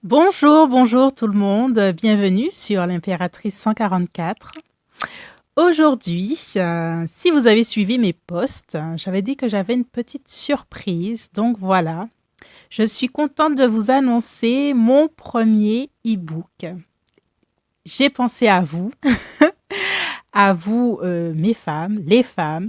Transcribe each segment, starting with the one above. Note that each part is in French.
Bonjour, bonjour tout le monde, bienvenue sur l'Impératrice 144. Aujourd'hui, si vous avez suivi mes posts, j'avais dit que j'avais une petite surprise, donc voilà. Je suis contente de vous annoncer mon premier e-book. J'ai pensé à vous, mes femmes, les femmes.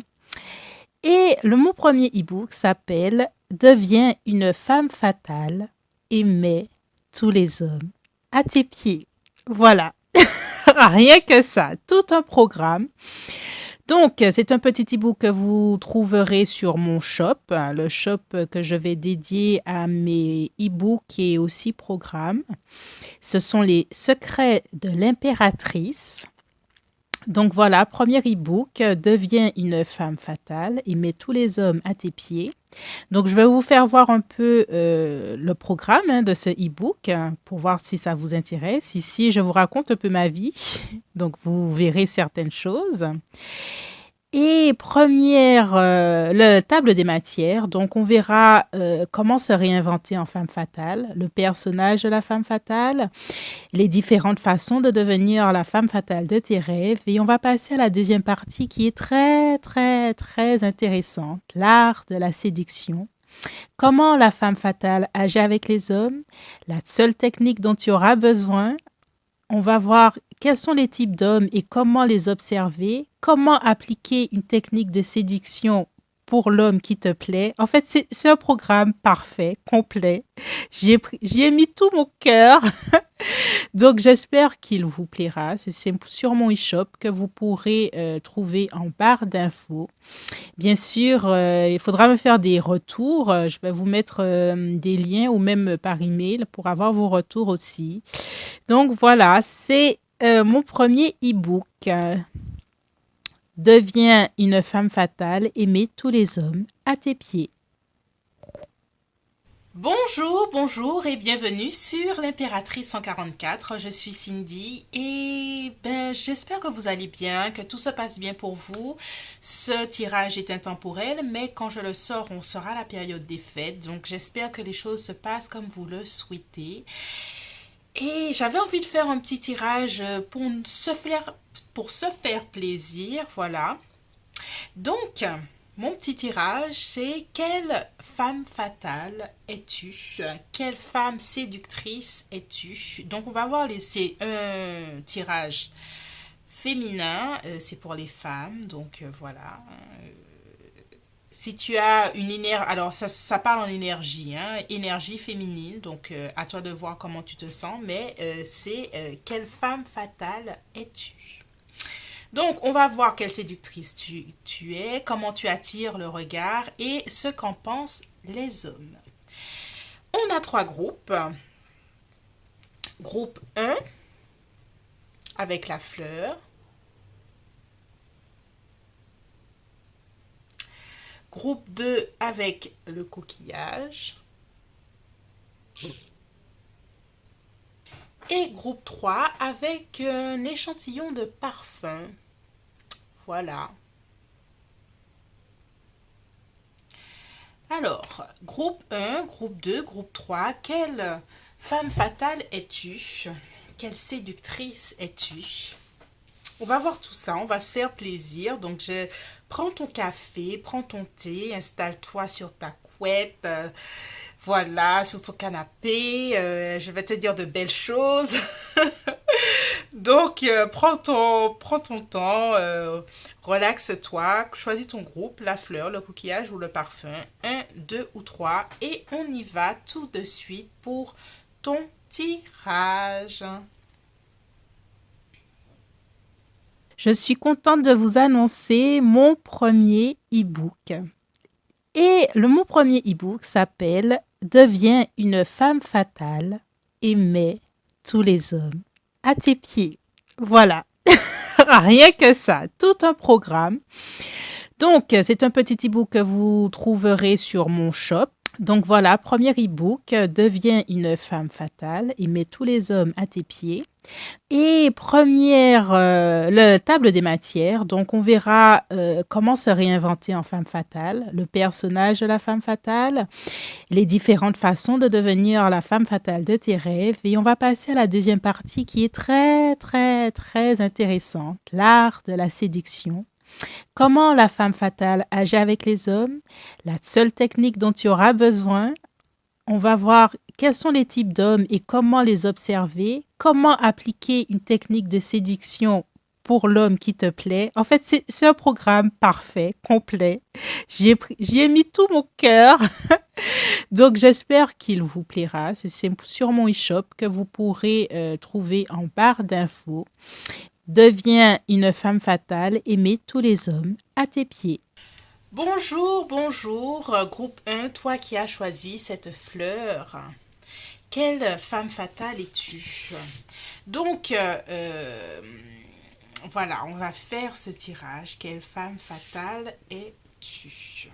Et mon premier e-book s'appelle Deviens une femme fatale et mets tous les hommes à tes pieds. Voilà, rien que ça, tout un programme. Donc, c'est un petit e-book que vous trouverez sur mon shop, le shop que je vais dédier à mes e-books et aussi programmes. Ce sont les secrets de l'impératrice. Donc voilà, premier e-book, deviens une femme fatale et mets tous les hommes à tes pieds. Donc je vais vous faire voir un peu le programme de ce e-book pour voir si ça vous intéresse. Ici, je vous raconte un peu ma vie, donc vous verrez certaines choses. Et première, le table des matières. Donc, on verra comment se réinventer en femme fatale, le personnage de la femme fatale, les différentes façons de devenir la femme fatale de tes rêves. Et on va passer à la deuxième partie qui est très, très, très intéressante, l'art de la séduction. Comment la femme fatale agit avec les hommes, la seule technique dont tu auras besoin. On va voir quels sont les types d'hommes et comment les observer, comment appliquer une technique de séduction pour l'homme qui te plaît. En fait, c'est un programme parfait, complet. J'y ai mis tout mon cœur. Donc, j'espère qu'il vous plaira. C'est sur mon e-shop que vous pourrez trouver en barre d'infos. Bien sûr, il faudra me faire des retours. Je vais vous mettre des liens ou même par email pour avoir vos retours aussi. Donc voilà, c'est mon premier e-book. Deviens une femme fatale et mets tous les hommes à tes pieds. Bonjour, bonjour et bienvenue sur l'Impératrice 144. Je suis Cindy et j'espère que vous allez bien, que tout se passe bien pour vous. Ce tirage est intemporel, mais quand je le sors, on sera à la période des fêtes. Donc j'espère que les choses se passent comme vous le souhaitez. Et j'avais envie de faire un petit tirage pour se faire plaisir, voilà. Donc, mon petit tirage, c'est quelle femme fatale es-tu? Quelle femme séductrice es-tu? Donc, on va voir, c'est un tirage féminin, c'est pour les femmes, donc voilà. Si tu as une énergie, alors ça parle en énergie, hein, énergie féminine, donc à toi de voir comment tu te sens, mais c'est quelle femme fatale es-tu? Donc, on va voir quelle séductrice tu es, comment tu attires le regard et ce qu'en pensent les hommes. On a trois groupes. Groupe 1 avec la fleur. Groupe 2 avec le coquillage. Et groupe 3 avec un échantillon de parfum. Voilà. Alors, groupe 1, groupe 2, groupe 3, quelle femme fatale es-tu? Quelle séductrice es-tu? On va voir tout ça, on va se faire plaisir. Donc, prends ton café, prends ton thé, installe-toi sur ta couette, voilà, sur ton canapé. Je vais te dire de belles choses. Donc, prends ton temps, relaxe-toi, choisis ton groupe, la fleur, le coquillage ou le parfum, un, deux ou trois, et on y va tout de suite pour ton tirage. Je suis contente de vous annoncer mon premier e-book. Et mon premier e-book s'appelle Deviens une femme fatale et mets tous les hommes à tes pieds. Voilà, rien que ça, tout un programme. Donc, c'est un petit e-book que vous trouverez sur mon shop. Donc voilà, premier e-book, deviens une femme fatale et mets tous les hommes à tes pieds. Et première, le table des matières, donc on verra, comment se réinventer en femme fatale, le personnage de la femme fatale, les différentes façons de devenir la femme fatale de tes rêves et on va passer à la deuxième partie qui est très, très, très intéressante, l'art de la séduction. Comment la femme fatale agit avec les hommes, la seule technique dont tu auras besoin. On va voir quels sont les types d'hommes et comment les observer, comment appliquer une technique de séduction pour l'homme qui te plaît. En fait, c'est un programme parfait, complet. J'y ai mis tout mon cœur. Donc, j'espère qu'il vous plaira. C'est sur mon e-shop que vous pourrez trouver en barre d'infos. Deviens une femme fatale et mets tous les hommes à tes pieds. Bonjour, bonjour, groupe 1, toi qui as choisi cette fleur. Quelle femme fatale es-tu? Donc, voilà, on va faire ce tirage. Quelle femme fatale es-tu?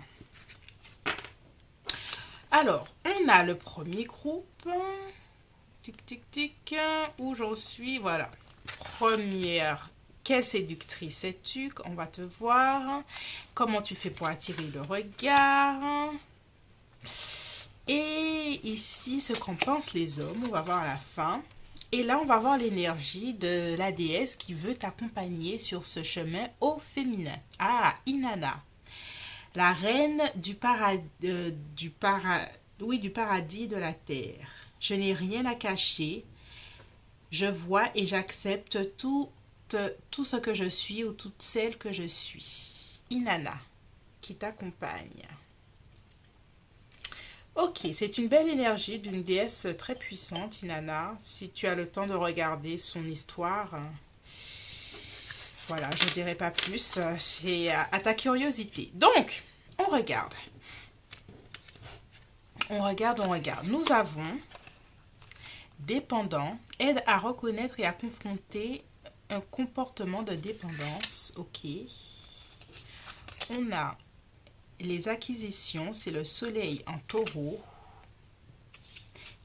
Alors, on a le premier groupe. Tic, tic, tic. Où j'en suis? Voilà. Première. Quelle séductrice es-tu? On va te voir. Comment tu fais pour attirer le regard? Et ici, ce qu'en pensent les hommes. On va voir à la fin. Et là, on va voir l'énergie de la déesse qui veut t'accompagner sur ce chemin au féminin. Ah, Inanna. La reine du paradis de la terre. Je n'ai rien à cacher. Je vois et j'accepte tout ce que je suis ou toute celle que je suis. Inanna, qui t'accompagne. Ok, c'est une belle énergie d'une déesse très puissante, Inanna. Si tu as le temps de regarder son histoire, voilà, je ne dirai pas plus. C'est à ta curiosité. Donc, on regarde. On regarde. Nous avons dépendant, aide à reconnaître et à confronter un comportement de dépendance. Ok. On a les acquisitions, c'est le soleil en taureau.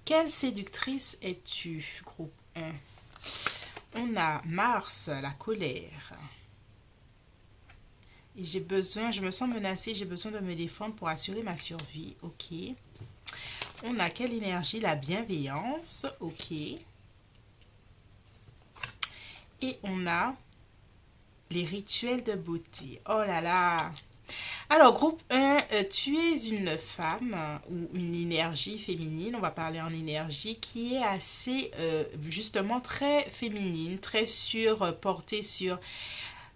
Quelle séductrice es-tu, groupe 1? On a Mars, la colère. Et je me sens menacée, j'ai besoin de me défendre pour assurer ma survie. Ok. On a quelle énergie? La bienveillance. Ok. Et on a les rituels de beauté. Oh là là! Alors, groupe 1, tu es une femme ou une énergie féminine, on va parler en énergie, qui est assez, justement, très féminine, très portée sur...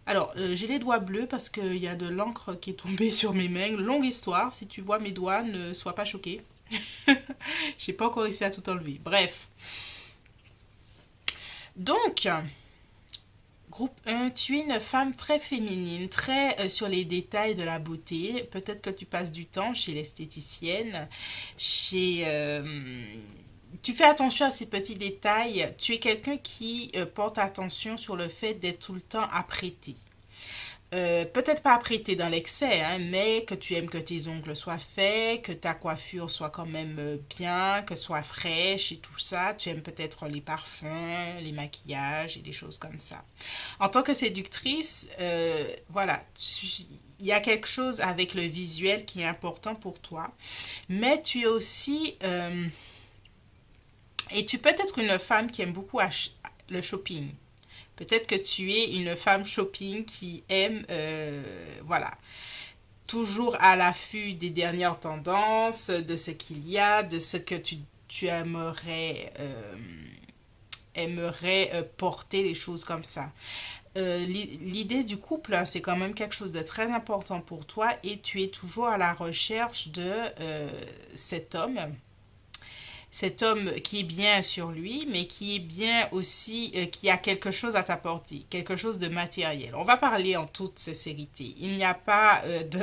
Alors, j'ai les doigts bleus parce qu'il y a de l'encre qui est tombée sur mes mains. Longue histoire, si tu vois mes doigts, ne sois pas choqué. J'ai pas encore réussi à tout enlever. Bref. Donc... Groupe 1, tu es une femme très féminine, très sur les détails de la beauté. Peut-être que tu passes du temps chez l'esthéticienne, tu fais attention à ces petits détails. Tu es quelqu'un qui porte attention sur le fait d'être tout le temps apprêté. Peut-être pas apprêté dans l'excès, hein, mais que tu aimes que tes ongles soient faits, que ta coiffure soit quand même bien, que soit fraîche et tout ça. Tu aimes peut-être les parfums, les maquillages et des choses comme ça. En tant que séductrice, voilà, il y a quelque chose avec le visuel qui est important pour toi, mais tu es aussi... et tu peux être une femme qui aime beaucoup le shopping. Peut-être que tu es une femme shopping qui aime, voilà, toujours à l'affût des dernières tendances, de ce qu'il y a, de ce que tu aimerais, porter, des choses comme ça. L'idée du couple, hein, c'est quand même quelque chose de très important pour toi et tu es toujours à la recherche de cet homme cet homme qui est bien sur lui, mais qui est bien aussi, qui a quelque chose à t'apporter, quelque chose de matériel. On va parler en toute sincérité. Il n'y a pas de...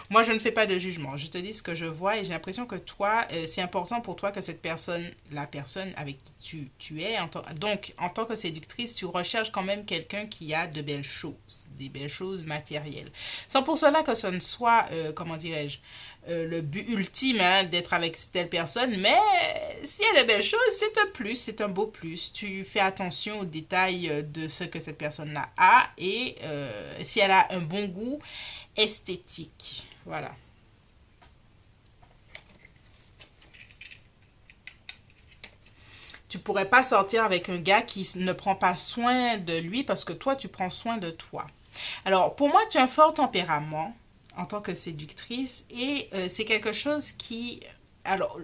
Moi, je ne fais pas de jugement. Je te dis ce que je vois et j'ai l'impression que toi, c'est important pour toi que cette personne, la personne avec qui tu es, donc en tant que séductrice, tu recherches quand même quelqu'un qui a de belles choses, des belles choses matérielles. Sans pour cela que ce ne soit, comment dirais-je, le but ultime hein, d'être avec telle personne, mais s'il y a de belles choses, c'est un plus, c'est un beau plus. Tu fais attention aux détails de ce que cette personne-là a et si elle a un bon goût esthétique. Voilà. Tu pourrais pas sortir avec un gars qui ne prend pas soin de lui parce que toi, tu prends soin de toi. Alors, pour moi, tu as un fort tempérament en tant que séductrice et c'est quelque chose qui... Alors,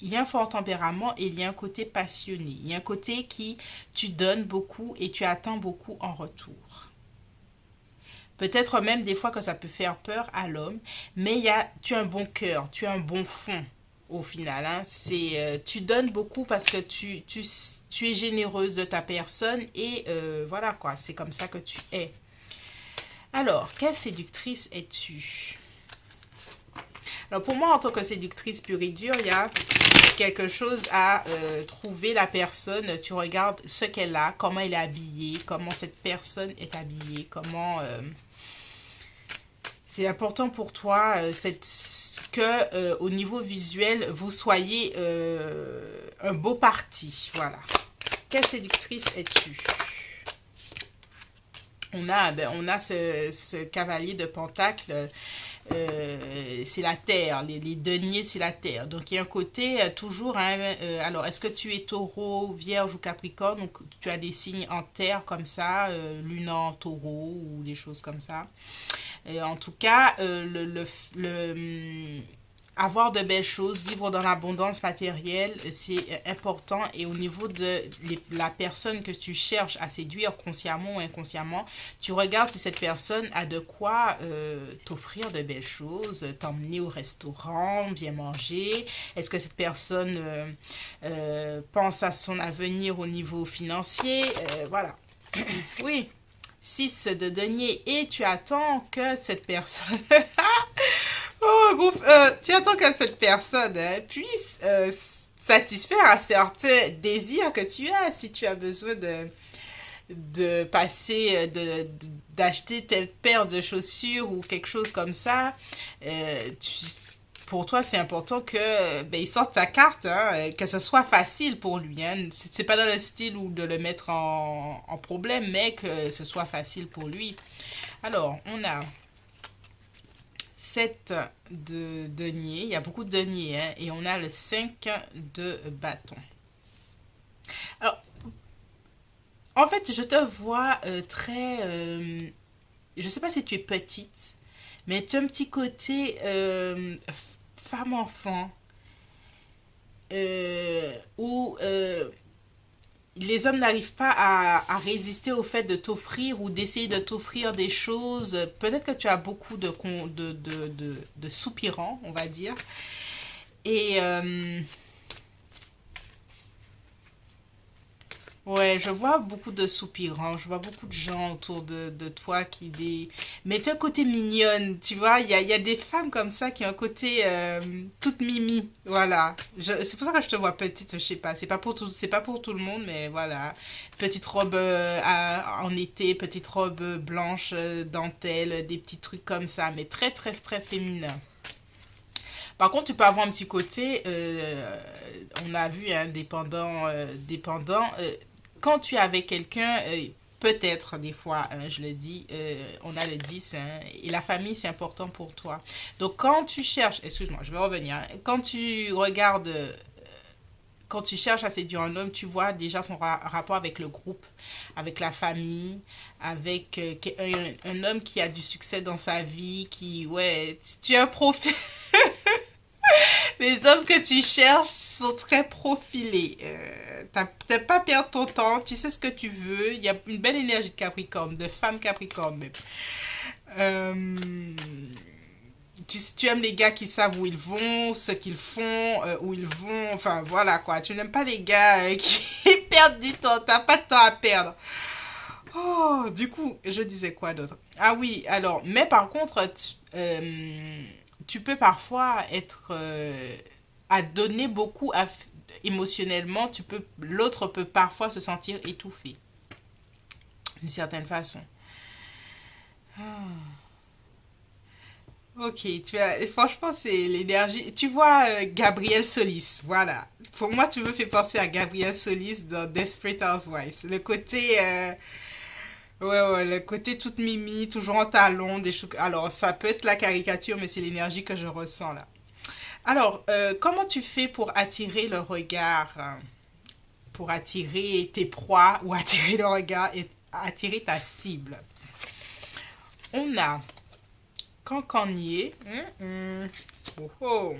il y a un fort tempérament et il y a un côté passionné. Il y a un côté qui, tu donnes beaucoup et tu attends beaucoup en retour. Peut-être même des fois que ça peut faire peur à l'homme, mais tu as un bon cœur, tu as un bon fond au final. Hein. Tu donnes beaucoup parce que tu es généreuse de ta personne et voilà quoi, c'est comme ça que tu es. Alors, quelle séductrice es-tu? Alors pour moi, en tant que séductrice pure et dure, il y a quelque chose à trouver la personne. Tu regardes ce qu'elle a, comment elle est habillée, comment cette personne est habillée, comment... c'est important pour toi que au niveau visuel, vous soyez un beau parti. Voilà. Quelle séductrice es-tu? On a ce cavalier de Pentacle. C'est la terre, les deniers c'est la terre. Donc il y a un côté toujours, hein, alors est-ce que tu es taureau, vierge ou capricorne, donc tu as des signes en terre comme ça, lune en taureau ou des choses comme ça. En tout cas, avoir de belles choses, vivre dans l'abondance matérielle, c'est important. Et au niveau de la personne que tu cherches à séduire consciemment ou inconsciemment, tu regardes si cette personne a de quoi t'offrir de belles choses, t'emmener au restaurant, bien manger. Est-ce que cette personne pense à son avenir au niveau financier? Voilà. Oui. 6 de denier et tu attends que cette personne tu attends que cette personne puisse satisfaire à certains désirs que tu as si tu as besoin de passer d'acheter telle paire de chaussures ou quelque chose comme ça pour toi, c'est important que il sorte sa carte, hein, que ce soit facile pour lui. Hein. C'est pas dans le style ou de le mettre en problème, mais que ce soit facile pour lui. Alors, on a 7 de denier, il y a beaucoup de denier, hein, et on a le 5 de bâton. Alors, en fait, je te vois très... je sais pas si tu es petite, mais tu as un petit côté femme-enfant où les hommes n'arrivent pas à résister au fait de t'offrir ou d'essayer de t'offrir des choses. Peut-être que tu as beaucoup de soupirants, on va dire. Et ouais, je vois beaucoup de soupirants, je vois beaucoup de gens autour de toi qui des... Mais tu as un côté mignonne, tu vois, il y a des femmes comme ça qui ont un côté toute mimi, voilà. C'est pour ça que je te vois petite, je sais pas, c'est pas pour tout le monde, mais voilà. Petite robe en été, petite robe blanche, dentelle, des petits trucs comme ça, mais très très très féminin. Par contre, tu peux avoir un petit côté, on a vu, hein, dépendant. Quand tu es avec quelqu'un, peut-être des fois, hein, je le dis, on a le 10, hein, et la famille, c'est important pour toi. Donc, quand tu cherches, excuse-moi, je vais revenir, hein, quand tu regardes, quand tu cherches à séduire un homme, tu vois déjà son rapport avec le groupe, avec la famille, avec un homme qui a du succès dans sa vie, qui, ouais, tu as un profil. Les hommes que tu cherches sont très profilés. T'as pas perdre ton temps, tu sais ce que tu veux. Il y a une belle énergie de Capricorne, de femme Capricorne même. Euh, tu aimes les gars qui savent où ils vont, ce qu'ils font, où ils vont, enfin voilà quoi. Tu n'aimes pas les gars qui perdent du temps, t'as pas de temps à perdre. Oh, du coup, je disais quoi d'autre? Ah oui, alors, mais par contre, tu peux parfois être à donner beaucoup émotionnellement, l'autre peut parfois se sentir étouffé d'une certaine façon. Ah. Ok, franchement, c'est l'énergie. Tu vois, Gabriel Solis, voilà. Pour moi, tu me fais penser à Gabriel Solis dans Desperate Housewives. Le côté, ouais, le côté toute mimi, toujours en talons, des choux. Alors, ça peut être la caricature, mais c'est l'énergie que je ressens là. Alors, comment tu fais pour attirer le regard, pour attirer tes proies ou attirer le regard et attirer ta cible? On a Cancanier. Oh, oh.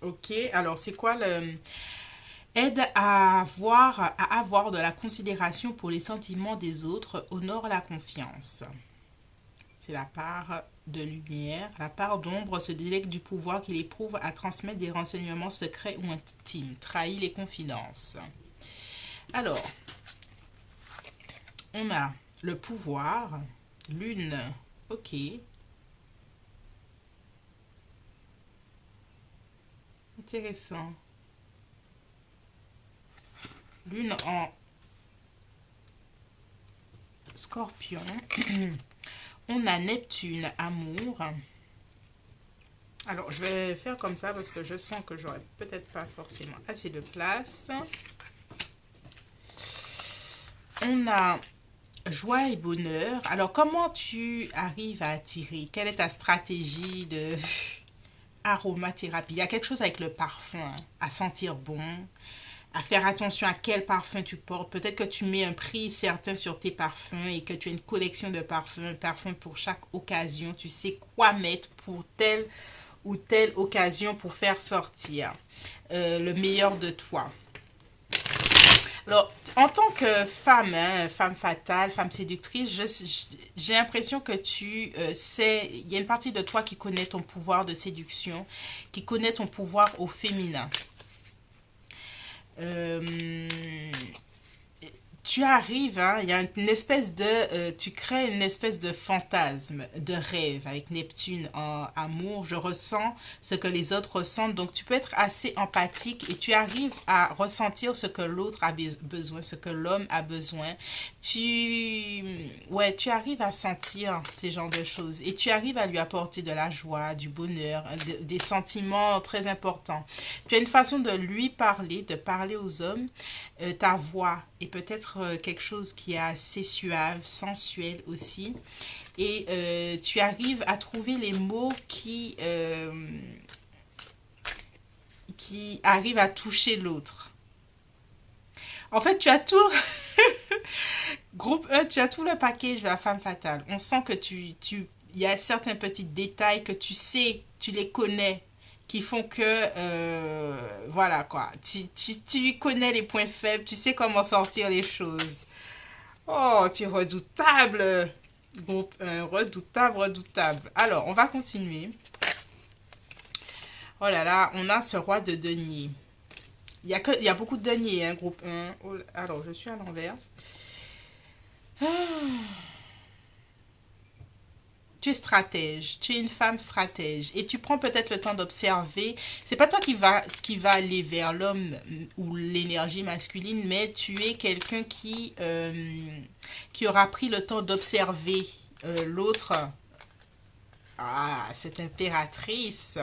Ok, alors c'est quoi le... Aide à avoir de la considération pour les sentiments des autres, honore la confiance. C'est la part de lumière. La part d'ombre se délecte du pouvoir qu'il éprouve à transmettre des renseignements secrets ou intimes, trahit les confidences. Alors, on a le pouvoir, lune, ok, intéressant. Lune en scorpion. On a Neptune, amour. Alors, je vais faire comme ça parce que je sens que j'aurai peut-être pas forcément assez de place. On a joie et bonheur. Alors, comment tu arrives à attirer? Quelle est ta stratégie de aromathérapie? Il y a quelque chose avec le parfum, hein, à sentir bon, à faire attention à quel parfum tu portes. Peut-être que tu mets un prix certain sur tes parfums et que tu as une collection de parfums, un parfum pour chaque occasion. Tu sais quoi mettre pour telle ou telle occasion pour faire sortir le meilleur de toi. Alors, en tant que femme, hein, femme fatale, femme séductrice, j'ai l'impression que tu sais, il y a une partie de toi qui connaît ton pouvoir de séduction, qui connaît ton pouvoir au féminin. Euh, Tu arrives, hein, il y a une espèce de, tu crées une espèce de fantasme, de rêve avec Neptune en amour. Je ressens ce que les autres ressentent, donc tu peux être assez empathique et tu arrives à ressentir ce que l'autre a besoin, ce que l'homme a besoin. Ouais, tu arrives à sentir ces genres de choses et tu arrives à lui apporter de la joie, du bonheur, des sentiments très importants. Tu as une façon de lui parler, de parler aux hommes, ta voix est peut-être quelque chose qui est assez suave, sensuel aussi. Et tu arrives à trouver les mots qui arrivent à toucher l'autre. En fait, tu as tout, groupe 1, tu as tout le package de la femme fatale. On sent que il y a certains petits détails que tu sais, tu les connais, qui font que, voilà quoi, tu connais les points faibles, tu sais comment sortir les choses. Oh, tu es redoutable, groupe 1, redoutable, redoutable. Alors, on va continuer. Oh là là, on a ce roi de denier. Il y a beaucoup de deniers, hein, groupe 1. Oh, alors, je suis à l'envers. Tu es stratège, tu es une femme stratège et tu prends peut-être le temps d'observer. C'est pas toi qui va aller vers l'homme ou l'énergie masculine, mais tu es quelqu'un qui aura pris le temps d'observer l'autre. Ah, cette impératrice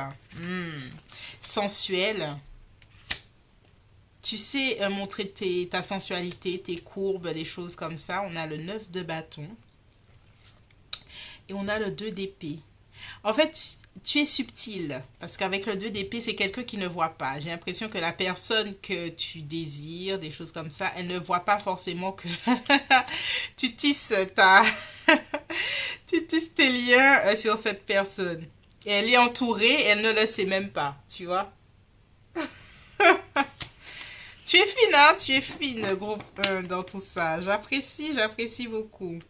sensuelle. Tu sais montrer ta sensualité, tes courbes, des choses comme ça. On a le 9 de bâton. Et on a le 2 d'épée. En fait, tu es subtil, parce qu'avec le 2 d'épée, c'est quelqu'un qui ne voit pas. J'ai l'impression que la personne que tu désires, des choses comme ça, elle ne voit pas forcément que tu tisses tu tisses tes liens sur cette personne. Et elle est entourée, elle ne le sait même pas, tu vois. Tu es fine, hein, tu es fine, groupe 1 dans tout ça. J'apprécie beaucoup.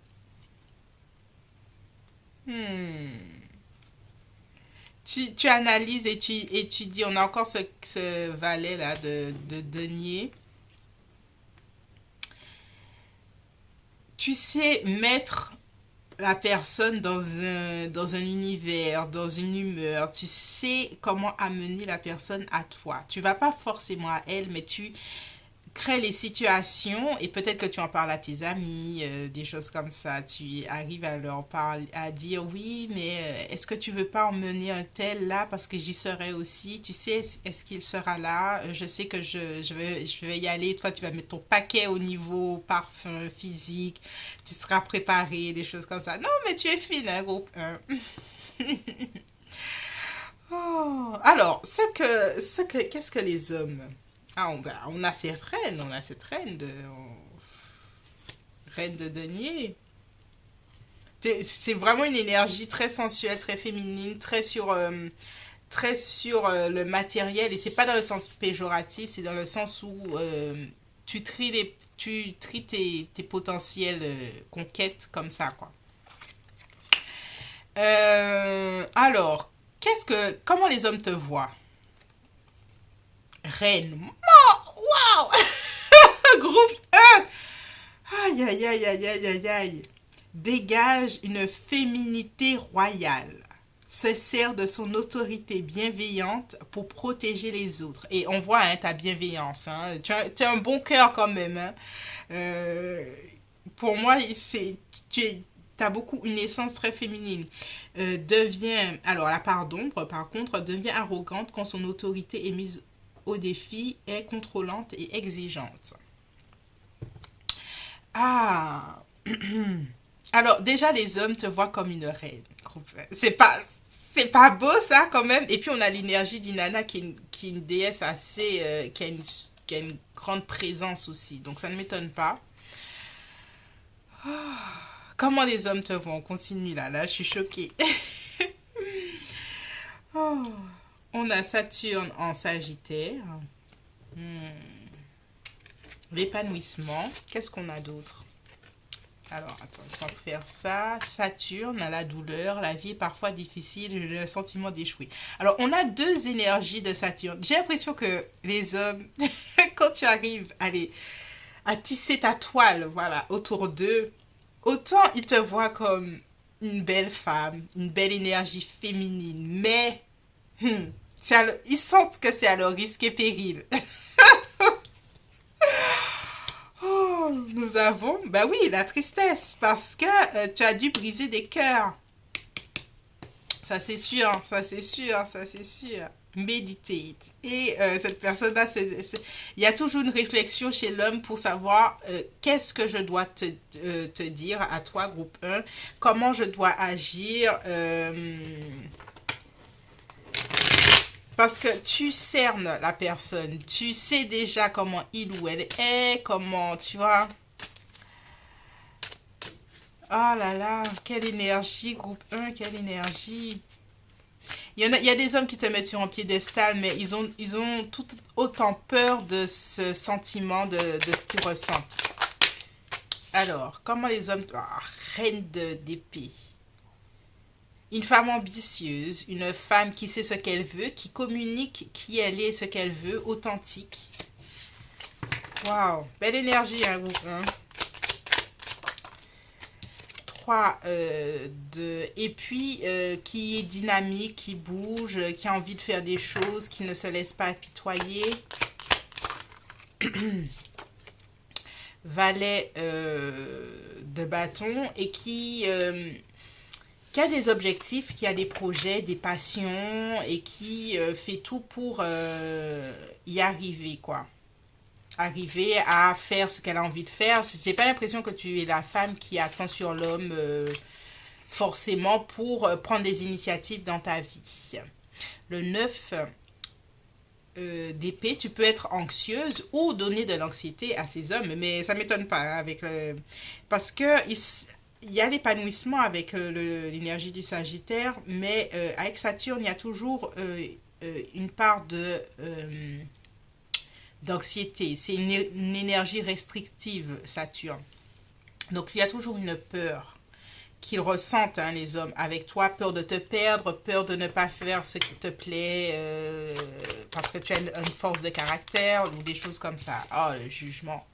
Hmm. Tu analyses et tu dis, on a encore ce valet-là de denier. Tu sais mettre la personne dans un univers, dans une humeur. Tu sais comment amener la personne à toi. Tu vas pas forcément à elle, mais tu crée les situations et peut-être que tu en parles à tes amis, des choses comme ça. Tu arrives à leur parler, à dire oui, mais est-ce que tu veux pas emmener un tel là parce que j'y serai aussi. Tu sais, est-ce qu'il sera là? Je sais que je vais y aller. Toi, tu vas mettre ton paquet au niveau parfum, physique. Tu seras préparé, des choses comme ça. Non, mais tu es fine, hein, groupe 1. Oh, alors, qu'est-ce que les hommes? Ah, on a cette reine, on a cette reine de denier. C'est vraiment une énergie très sensuelle, très féminine, très sur le matériel. Et c'est pas dans le sens péjoratif, c'est dans le sens où tu tries tes potentielles conquêtes comme ça, quoi. Alors, comment les hommes te voient? Reine. Waouh! Groupe 1! Aïe, aïe, aïe, aïe, aïe, aïe, aïe. Dégage une féminité royale. Se sert de son autorité bienveillante pour protéger les autres. Et on voit hein, ta bienveillance. Hein. Tu as un bon cœur quand même. Hein. Euh, pour moi, tu as beaucoup une essence très féminine. Alors la part d'ombre, par contre, devient arrogante quand son autorité est mise au défi, est contrôlante et exigeante. Ah, alors déjà les hommes te voient comme une reine. C'est pas beau ça quand même. Et puis on a l'énergie d'Inanna qui est une déesse assez qui a une grande présence aussi. Donc ça ne m'étonne pas. Comment les hommes te voient? On continue là, je suis choquée. Oh, on a Saturne en Sagittaire. Hmm, l'épanouissement. Qu'est-ce qu'on a d'autre? Alors, attends, on va faire ça. Saturne, la douleur, la vie est parfois difficile, le sentiment d'échouer. Alors, on a deux énergies de Saturne. J'ai l'impression que les hommes, quand tu arrives à tisser ta toile, voilà, autour d'eux, autant ils te voient comme une belle femme, une belle énergie féminine, mais ils sentent que c'est à leur risque et péril. Oh, nous avons, bah oui, la tristesse, parce que tu as dû briser des cœurs. Ça c'est sûr, ça c'est sûr, ça c'est sûr. Meditate. Et cette personne-là, il y a toujours une réflexion chez l'homme pour savoir qu'est-ce que je dois te dire à toi, groupe 1, comment je dois agir. Parce que tu cernes la personne, tu sais déjà comment il ou elle est, comment, tu vois. Oh là là, quelle énergie, groupe 1, quelle énergie. Il y a des hommes qui te mettent sur un piédestal, mais ils ont tout autant peur de ce sentiment, de ce qu'ils ressentent. Alors, comment les hommes... Ah, reine d'épée. Une femme ambitieuse, une femme qui sait ce qu'elle veut, qui communique qui elle est, ce qu'elle veut, authentique. Waouh, belle énergie, hein, groupe 1. 3 et puis qui est dynamique, qui bouge, qui a envie de faire des choses, qui ne se laisse pas apitoyer. Valet de bâton et qui a des objectifs, qui a des projets, des passions et qui fait tout pour y arriver, quoi. Arriver à faire ce qu'elle a envie de faire. J'ai pas l'impression que tu es la femme qui attend sur l'homme forcément pour prendre des initiatives dans ta vie. Le 9 d'épée, tu peux être anxieuse ou donner de l'anxiété à ces hommes, mais ça m'étonne pas hein, parce que il y a l'épanouissement avec l'énergie du Sagittaire, mais avec Saturne, il y a toujours une part d'anxiété. C'est une énergie restrictive, Saturne. Donc il y a toujours une peur. qu'ils ressentent, hein, les hommes, avec toi, peur de te perdre, peur de ne pas faire ce qui te plaît, parce que tu as une force de caractère ou des choses comme ça. Oh, le jugement.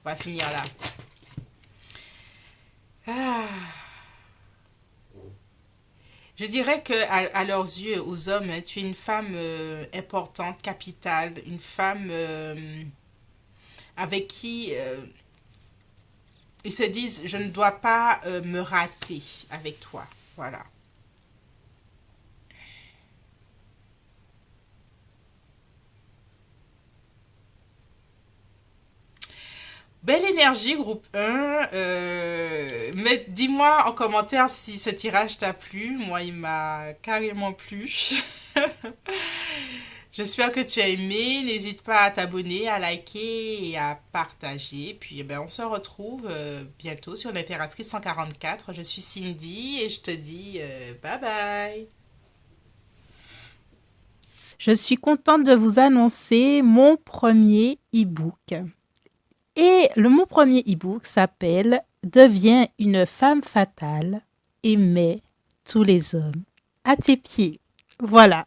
On va finir là. Ah. Je dirais que à leurs yeux, aux hommes, hein, tu es une femme importante, capitale, une femme avec qui ils se disent, je ne dois pas me rater avec toi. Voilà. Belle énergie, groupe 1. Mais dis-moi en commentaire si ce tirage t'a plu. Moi, il m'a carrément plu. J'espère que tu as aimé. N'hésite pas à t'abonner, à liker et à partager. Puis, eh ben, on se retrouve bientôt sur l'Impératrice 144. Je suis Cindy et je te dis bye bye. Je suis contente de vous annoncer mon premier e-book. Et mon premier e-book s'appelle Deviens une femme fatale et mets tous les hommes à tes pieds. Voilà,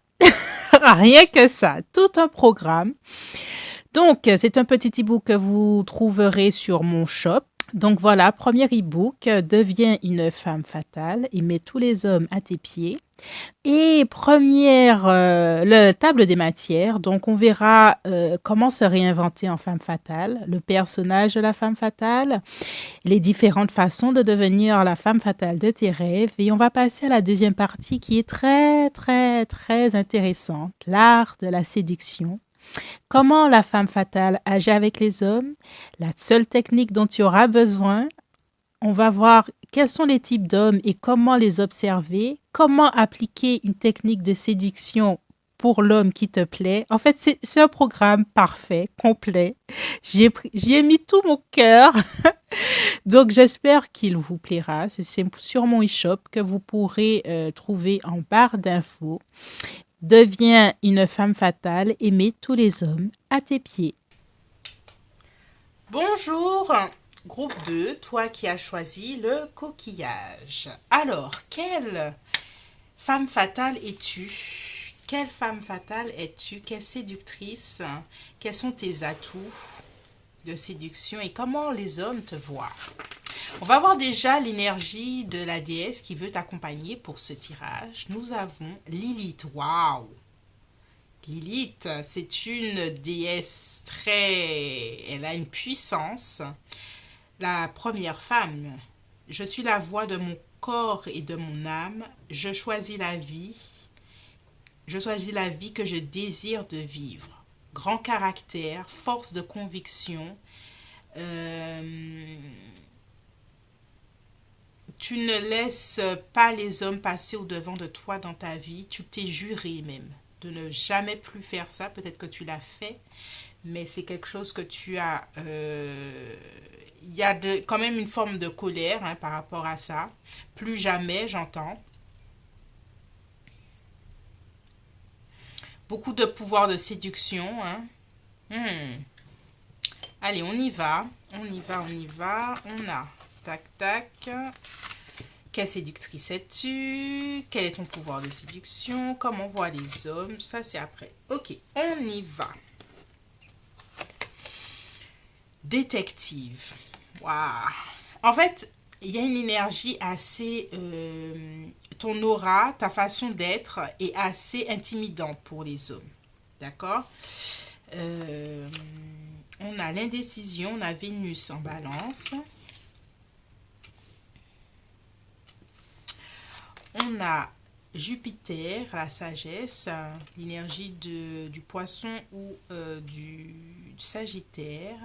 rien que ça, tout un programme. Donc, c'est un petit e-book que vous trouverez sur mon shop. Donc voilà, premier e-book, Deviens une femme fatale et mets tous les hommes à tes pieds. Et première, le table des matières. Donc, on verra comment se réinventer en femme fatale, le personnage de la femme fatale, les différentes façons de devenir la femme fatale de tes rêves. Et on va passer à la deuxième partie qui est très, très, très intéressante, l'art de la séduction. Comment la femme fatale agit avec les hommes, la seule technique dont tu auras besoin. On va voir quels sont les types d'hommes et comment les observer, comment appliquer une technique de séduction pour l'homme qui te plaît. En fait, c'est un programme parfait, complet. J'y ai mis tout mon cœur. Donc, j'espère qu'il vous plaira. C'est sur mon e-shop que vous pourrez trouver en barre d'infos. Deviens une femme fatale et mets tous les hommes à tes pieds. Bonjour, groupe 2, toi qui as choisi le coquillage. Alors, quelle femme fatale es-tu? Quelle femme fatale es-tu? Quelle séductrice? Quels sont tes atouts de séduction et comment les hommes te voient? On va voir déjà l'énergie de la déesse qui veut t'accompagner pour ce tirage. Nous avons Lilith. Waouh! Lilith, c'est une déesse elle a une puissance. La première femme. Je suis la voix de mon corps et de mon âme. Je choisis la vie. Je choisis la vie que je désire de vivre. Grand caractère, force de conviction. Tu ne laisses pas les hommes passer au-devant de toi dans ta vie. Tu t'es juré même de ne jamais plus faire ça. Peut-être que tu l'as fait, mais c'est quelque chose que tu as... Il y a quand même une forme de colère, hein, par rapport à ça. Plus jamais, j'entends. Beaucoup de pouvoir de séduction. Hein. Allez, on y va. On y va, on y va. On a... Tac, tac. Quelle séductrice es-tu? Quel est ton pouvoir de séduction? Comment on voit les hommes? Ça, c'est après. Ok, on y va. Détective. Waouh. En fait, il y a une énergie assez... ton aura, ta façon d'être est assez intimidante pour les hommes. D'accord? On a l'indécision, on a Vénus en balance. On a Jupiter, la sagesse, l'énergie du poisson ou du sagittaire.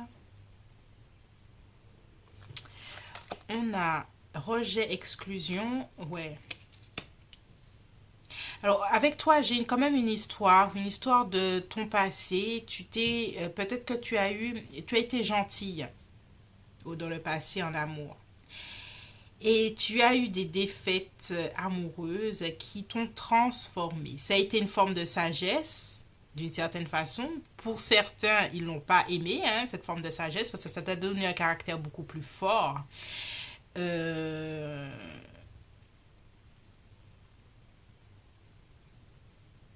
On a rejet, exclusion, ouais. Alors, avec toi, j'ai quand même une histoire de ton passé. Peut-être que tu as été gentille dans le passé en amour. Et tu as eu des défaites amoureuses qui t'ont transformé. Ça a été une forme de sagesse, d'une certaine façon. Pour certains, ils n'ont pas aimé, hein, cette forme de sagesse parce que ça t'a donné un caractère beaucoup plus fort.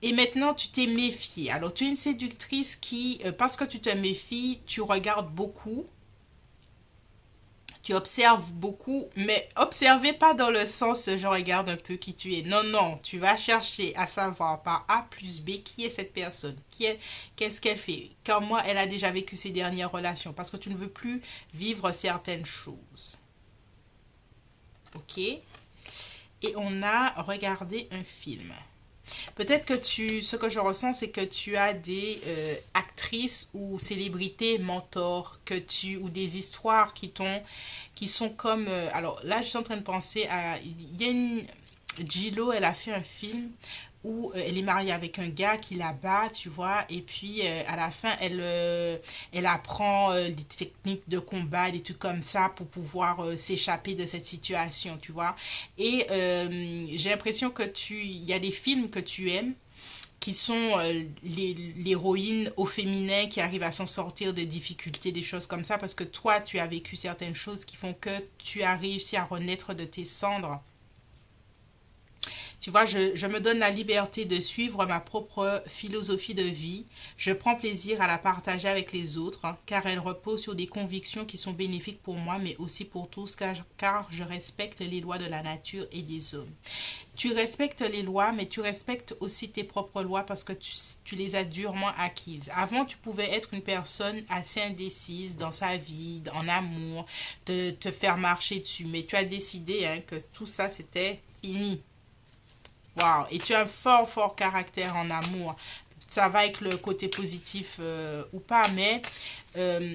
Et maintenant, tu t'es méfié. Alors, tu es une séductrice qui, parce que tu te méfies, tu regardes beaucoup, tu observes beaucoup, mais observez pas dans le sens je regarde un peu qui tu es. Non, non, tu vas chercher à savoir par A plus B qui est cette personne, qu'est-ce qu'elle fait, comment elle a déjà vécu ses dernières relations, parce que tu ne veux plus vivre certaines choses. Ok? Et on a regardé un film. Peut-être que ce que je ressens, c'est que tu as des actrices ou célébrités mentors ou des histoires qui sont comme, alors là, je suis en train de penser à, il y a une, Gillo, elle a fait un film où elle est mariée avec un gars qui la bat, tu vois, et puis à la fin, elle apprend des techniques de combat, des trucs comme ça pour pouvoir s'échapper de cette situation, tu vois. Et j'ai l'impression que il y a des films que tu aimes qui sont l'héroïne au féminin qui arrive à s'en sortir de difficultés, des choses comme ça, parce que toi, tu as vécu certaines choses qui font que tu as réussi à renaître de tes cendres. Tu vois, je me donne la liberté de suivre ma propre philosophie de vie. Je prends plaisir à la partager avec les autres, hein, car elle repose sur des convictions qui sont bénéfiques pour moi, mais aussi pour tous, car je respecte les lois de la nature et des hommes. Tu respectes les lois, mais tu respectes aussi tes propres lois parce que tu les as durement acquises. Avant, tu pouvais être une personne assez indécise dans sa vie, en amour, de te faire marcher dessus, mais tu as décidé hein, que tout ça, c'était fini. Waouh! Et tu as un fort, fort caractère en amour. Ça va avec le côté positif ou pas, mais euh,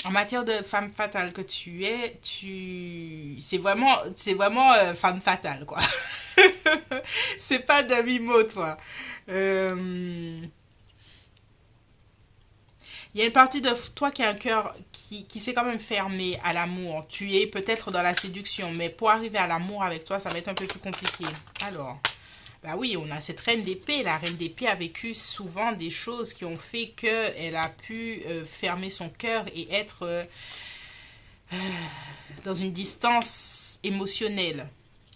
en matière de femme fatale que tu es, c'est vraiment femme fatale, quoi. C'est pas demi-mot, toi. Euh, Il y a une partie de toi qui a un cœur qui s'est quand même fermé à l'amour. Tu es peut-être dans la séduction, mais pour arriver à l'amour avec toi, ça va être un peu plus compliqué. Alors, bah oui, on a cette reine d'épée. La reine d'épée a vécu souvent des choses qui ont fait qu'elle a pu fermer son cœur et être dans une distance émotionnelle.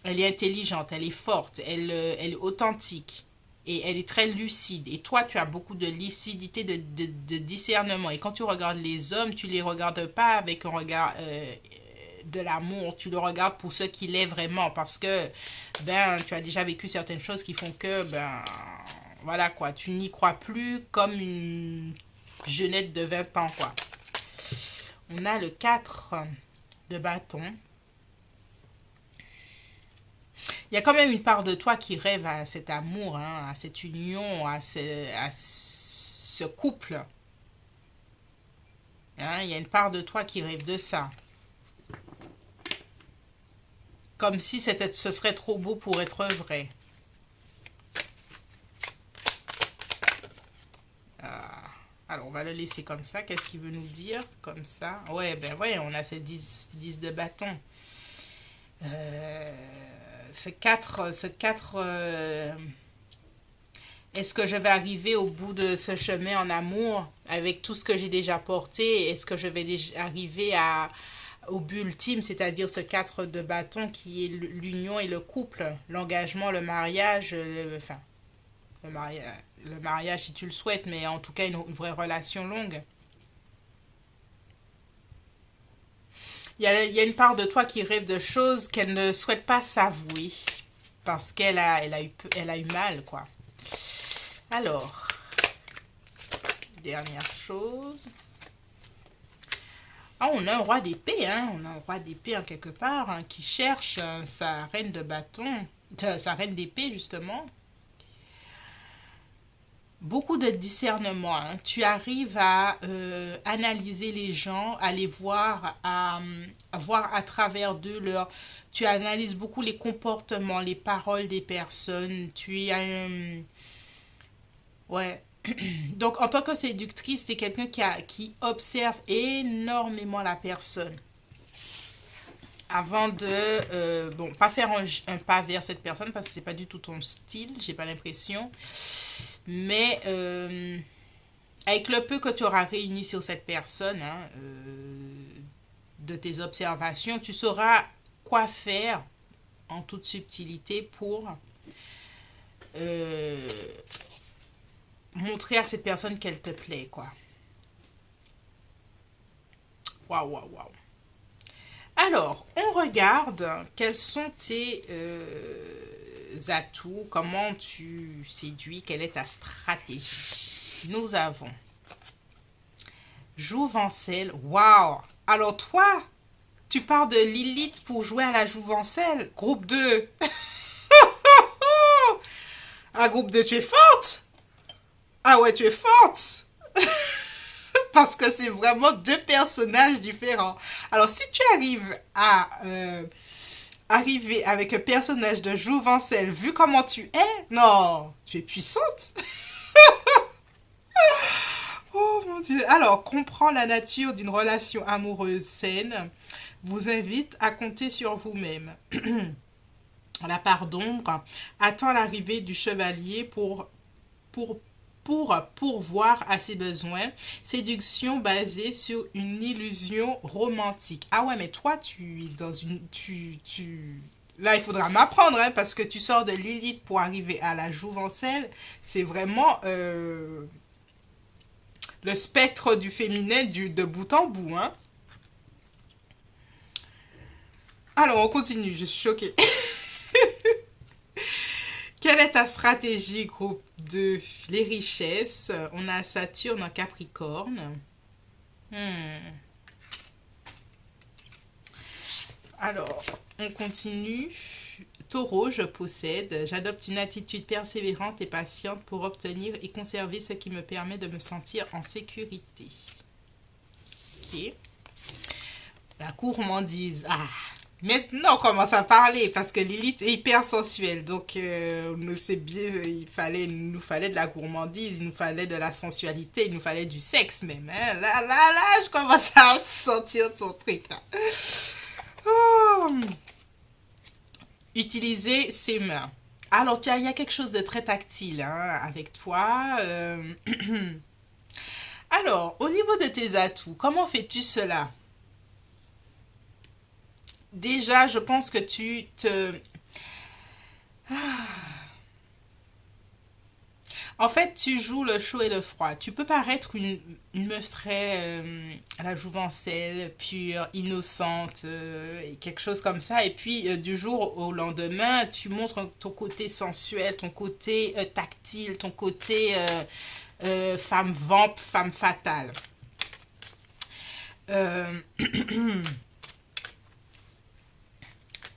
Elle est intelligente, elle est forte, elle est authentique et elle est très lucide. Et toi, tu as beaucoup de lucidité, de discernement. Et quand tu regardes les hommes, tu les regardes pas avec un regard de l'amour. Tu le regardes pour ce qu'il est vraiment. Parce que, ben, tu as déjà vécu certaines choses qui font que, ben, voilà quoi, tu n'y crois plus comme une jeunette de 20 ans, quoi. On a le 4 de bâton. Il y a quand même une part de toi qui rêve à cet amour, hein, à cette union, à ce couple. Hein. Il y a une part de toi qui rêve de ça. Comme si ce serait trop beau pour être vrai. Ah. Alors, on va le laisser comme ça. Qu'est-ce qu'il veut nous dire comme ça? Ouais, ben ouais, on a ces 10 de bâton. Euh, ce 4 est-ce que je vais arriver au bout de ce chemin en amour avec tout ce que j'ai déjà porté? Est-ce que je vais déjà arriver au but ultime, c'est-à-dire ce 4 de bâton qui est l'union et le couple, l'engagement, le mariage, enfin, le mariage si tu le souhaites, mais en tout cas une vraie relation longue. Il y a une part de toi qui rêve de choses qu'elle ne souhaite pas s'avouer parce elle a eu mal, quoi. Alors, dernière chose. Ah, on a un roi d'épée, hein. On a un roi d'épée en quelque part hein, qui cherche sa reine de bâton, sa reine d'épée justement. Beaucoup de discernement. Hein. Tu arrives à analyser les gens, à les voir, à voir à travers d'eux Tu analyses beaucoup les comportements, les paroles des personnes. Tu as ouais. Donc, en tant que séductrice, tu es quelqu'un qui observe énormément la personne avant de, bon, pas faire un pas vers cette personne parce que c'est pas du tout ton style, j'ai pas l'impression. Mais avec le peu que tu auras réuni sur cette personne, hein, de tes observations, tu sauras quoi faire en toute subtilité pour euh, montrer à cette personne qu'elle te plaît, quoi. Waouh, waouh, waouh. Alors, on regarde quels sont tes atouts, comment tu séduis, quelle est ta stratégie. Nous avons jouvencelle. Waouh! Alors toi, tu pars de Lilith pour jouer à la jouvencelle. Groupe 2. Ah, groupe 2, tu es forte! Ah ouais, tu es forte! Parce que c'est vraiment deux personnages différents. Alors, si tu arrives à arriver avec un personnage de jouvencelle, vu comment tu es, non, tu es puissante. Oh mon Dieu. Alors, comprends la nature d'une relation amoureuse saine vous invite à compter sur vous-même. La part d'ombre attend l'arrivée du chevalier pour, pourvoir à ses besoins. Séduction basée sur une illusion romantique. Ah ouais, mais toi, tu es dans une... Là, il faudra m'apprendre, hein, parce que tu sors de Lilith pour arriver à la jouvencelle. C'est vraiment le spectre du féminin de bout en bout. Hein. Alors, on continue. Je suis choquée. Quelle est ta stratégie, groupe 2? Les richesses. On a Saturne en Capricorne. Alors, on continue. Taureau, je possède. J'adopte une attitude persévérante et patiente pour obtenir et conserver ce qui me permet de me sentir en sécurité. Ok. La gourmandise. Ah, maintenant, on commence à parler parce que Lilith est hyper sensuelle. Donc, nous c'est bien, il nous fallait de la gourmandise, il nous fallait de la sensualité, il nous fallait du sexe même. Hein. Là, je commence à sentir ton truc là. Oh. Utiliser ses mains. Alors, il y a quelque chose de très tactile hein, avec toi. Alors, au niveau de tes atouts, comment fais-tu cela? Déjà, je pense que tu te... En fait, tu joues le chaud et le froid. Tu peux paraître une meuf très à la jouvencelle, pure, innocente, et quelque chose comme ça. Et puis, du jour au lendemain, tu montres ton côté sensuel, ton côté tactile, ton côté femme vamp, femme fatale. Euh,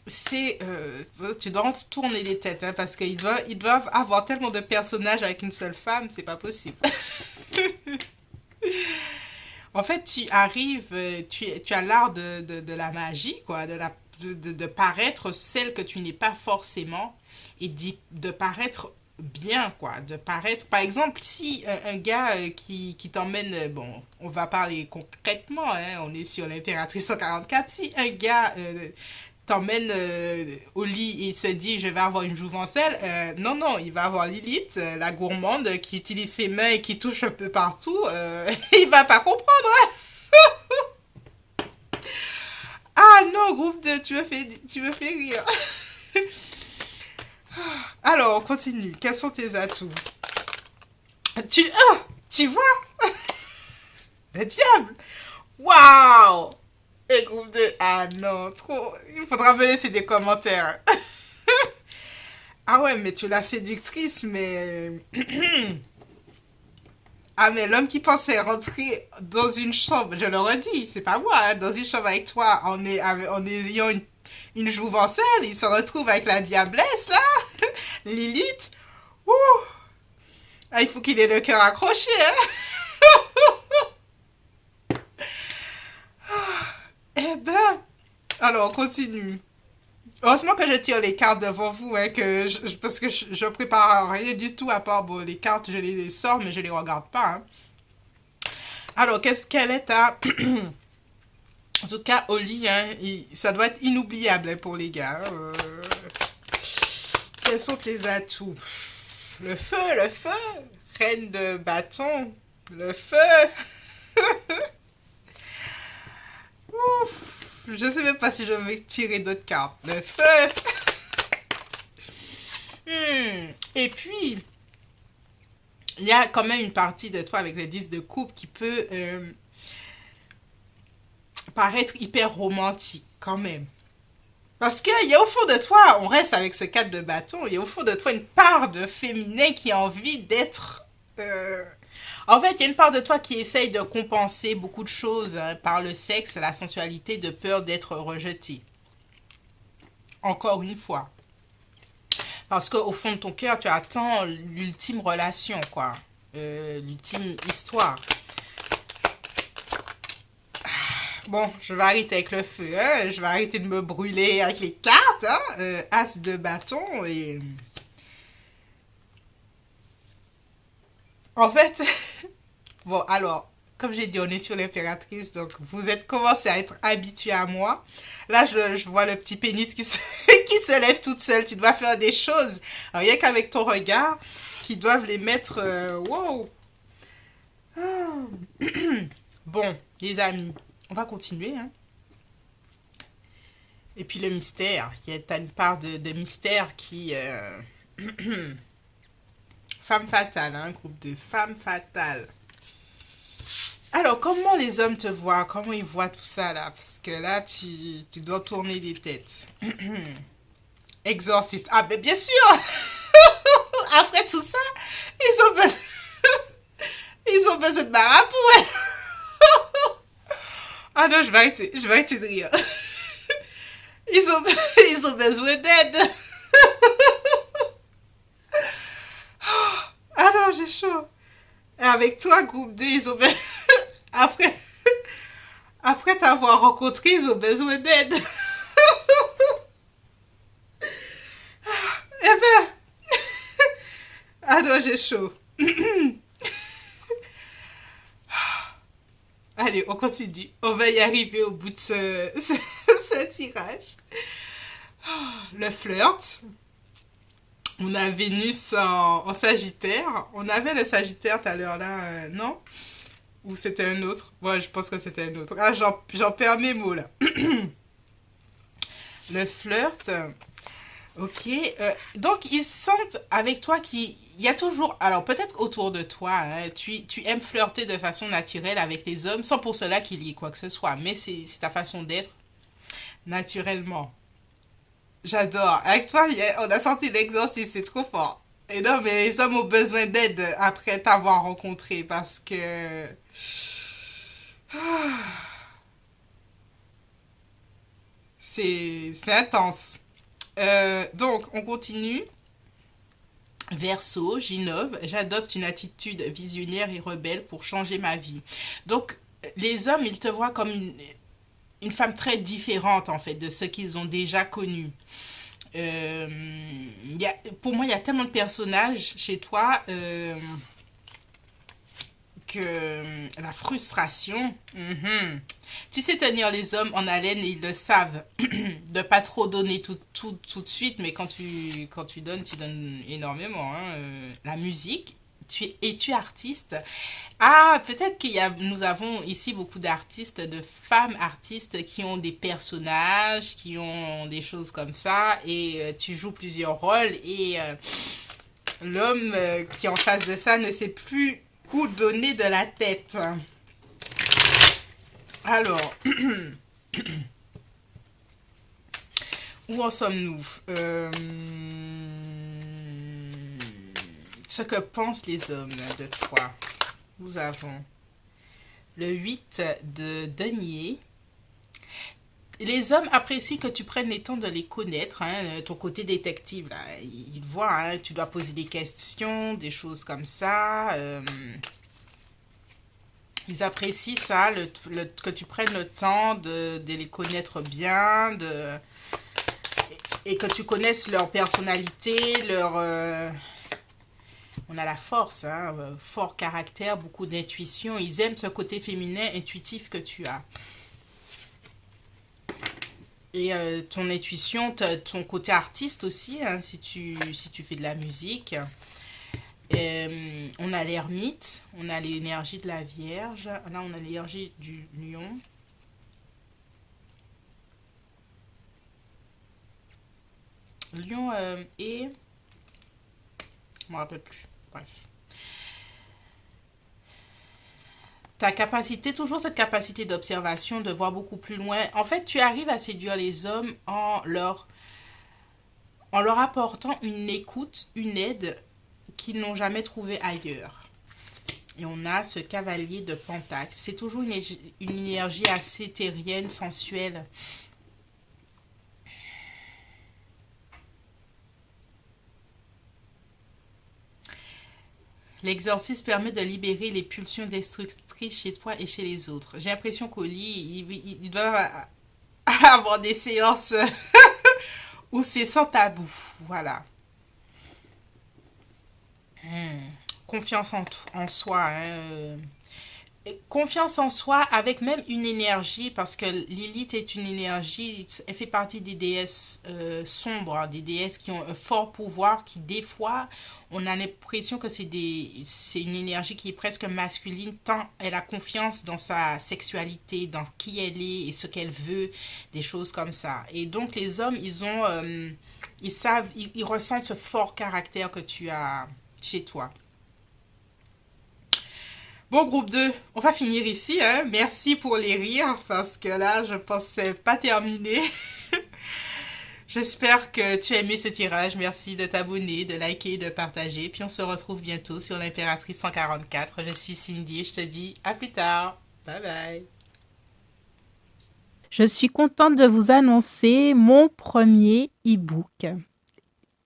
c'est tu dois tourner les têtes hein, parce ils doivent avoir tellement de personnages avec une seule femme, c'est pas possible. En fait, tu arrives, tu as l'art de la magie, quoi, de paraître celle que tu n'es pas forcément et de paraître bien, quoi, de paraître... Par exemple, si un gars qui t'emmène, bon, on va parler concrètement, hein, on est sur l'impératrice 144, si un gars t'emmène au lit et se dit je vais avoir une jouvencelle, non, non, il va avoir Lilith, la gourmande qui utilise ses mains et qui touche un peu partout, il va pas comprendre. Hein. Ah non, groupe 2, tu me fais rire. Alors, on continue. Quels sont tes atouts? Tu vois? Le diable! Waouh! Et groupe 2, ah non, trop. Il faudra me laisser des commentaires. Ah ouais, mais tu es la séductrice, mais... Ah mais l'homme qui pensait rentrer dans une chambre, je le redis, c'est pas moi, hein, dans une chambre avec toi en ayant une jouvencelle, il se retrouve avec la diablesse là, Lilith. Ouh. Ah, il faut qu'il ait le cœur accroché. Hein. Eh ben, alors on continue. Heureusement que je tire les cartes devant vous, hein, parce que je prépare rien du tout à part bon, les cartes, je les sors mais je les regarde pas. Hein. Alors, quelle est ta... En tout cas, au lit, hein, ça doit être inoubliable hein, pour les gars. Quels sont tes atouts? Le feu, reine de bâton, le feu. Ouf, je sais même pas si je vais tirer d'autres cartes. Le feu. Et puis, il y a quand même une partie de toi avec le 10 de coupe qui peut paraître hyper romantique quand même. Parce qu'il y a au fond de toi, on reste avec ce 4 de bâton, il y a au fond de toi une part de féminin qui a envie d'être... En fait, il y a une part de toi qui essaye de compenser beaucoup de choses par le sexe, la sensualité, de peur d'être rejeté. Encore une fois. Parce qu'au fond de ton cœur, tu attends l'ultime relation, quoi. L'ultime histoire. Bon, je vais arrêter avec le feu, hein. Je vais arrêter de me brûler avec les cartes, hein. As de bâton et... En fait, bon, alors, comme j'ai dit, on est sur l'impératrice, donc vous êtes commencé à être habitué à moi. Là, je vois le petit pénis qui se, qui se lève toute seule. Tu dois faire des choses, rien qu'avec ton regard, qui doivent les mettre... wow. Ah. Bon, les amis, on va continuer, hein. Et puis le mystère, il y a une part de mystère qui... Femme fatale, hein, un groupe de femmes fatales. Alors, comment les hommes te voient? Comment ils voient tout ça, là? Parce que là, tu dois tourner des têtes. Exorciste. Ah, mais bien sûr. Après tout ça, ils ont besoin, ils ont besoin de marabout. Ouais. Ah non, je vais arrêter de rire. Ils ont, ils ont besoin d'aide. Ah non, j'ai chaud. Avec toi, groupe 2, ils ont besoin... Après, après t'avoir rencontré, ils ont besoin d'aide. Eh ben, ah non, j'ai chaud. Allez, on continue. On va y arriver au bout de ce tirage. Le flirt. On a Vénus en Sagittaire. On avait le Sagittaire tout à l'heure là, non? Ou c'était un autre? Ouais, je pense que c'était un autre. Ah, j'en perds mes mots là. Le flirt. Ok. Donc, ils sentent avec toi qu'il y a toujours... Alors, peut-être autour de toi, hein, tu aimes flirter de façon naturelle avec les hommes, sans pour cela qu'il y ait quoi que ce soit. Mais c'est ta façon d'être naturellement. J'adore. Avec toi, on a senti l'exorcisme, c'est trop fort. Et non, mais les hommes ont besoin d'aide après t'avoir rencontré parce que... C'est intense. Donc, on continue. Verseau, j'innove, j'adopte une attitude visionnaire et rebelle pour changer ma vie. Donc, les hommes, ils te voient comme une femme très différente, en fait, de ce qu'ils ont déjà connu. Pour moi, il y a tellement de personnages chez toi que la frustration, tu sais tenir les hommes en haleine et ils le savent. De pas trop donner tout de suite, mais quand tu donnes énormément. Hein. La musique, tu es artiste. Ah, peut-être nous avons ici beaucoup d'artistes, de femmes artistes qui ont des personnages, qui ont des choses comme ça, et tu joues plusieurs rôles, et l'homme qui est en face de ça ne sait plus où donner de la tête. Alors, où en sommes-nous? Ce que pensent les hommes de toi. Nous avons le 8 de denier. Les hommes apprécient que tu prennes les temps de les connaître, hein, ton côté détective, là. Ils voient, hein, tu dois poser des questions, des choses comme ça. Ils apprécient ça, que tu prennes le temps de les connaître bien, et que tu connaisses leur personnalité, on a la force, hein, fort caractère, beaucoup d'intuition. Ils aiment ce côté féminin intuitif que tu as. Et ton intuition, ton côté artiste aussi, hein, si tu fais de la musique. On a l'ermite, on a l'énergie de la Vierge. Là, on a l'énergie du lion. Lion et Je me rappelle plus. Bref. Ta capacité, toujours cette capacité d'observation, de voir beaucoup plus loin. En fait, tu arrives à séduire les hommes en leur apportant une écoute, une aide qu'ils n'ont jamais trouvée ailleurs. Et on a ce cavalier de Pentacle. C'est toujours une énergie assez terrienne, sensuelle. L'exorcisme permet de libérer les pulsions destructrices chez toi et chez les autres. J'ai l'impression qu'au lit, il doit avoir des séances où c'est sans tabou. Voilà. Confiance en soi. Hein. Confiance en soi avec même une énergie, parce que Lilith est une énergie, elle fait partie des déesses sombres, des déesses qui ont un fort pouvoir, qui des fois, on a l'impression que c'est une énergie qui est presque masculine, tant elle a confiance dans sa sexualité, dans qui elle est et ce qu'elle veut, des choses comme ça. Et donc les hommes, ils savent, ils ressentent ce fort caractère que tu as chez toi. Bon, groupe 2, on va finir ici. Hein. Merci pour les rires, parce que là, je pensais pas terminer. J'espère que tu as aimé ce tirage. Merci de t'abonner, de liker, de partager. Puis on se retrouve bientôt sur l'Impératrice 144. Je suis Cindy et je te dis à plus tard. Bye bye. Je suis contente de vous annoncer mon premier e-book.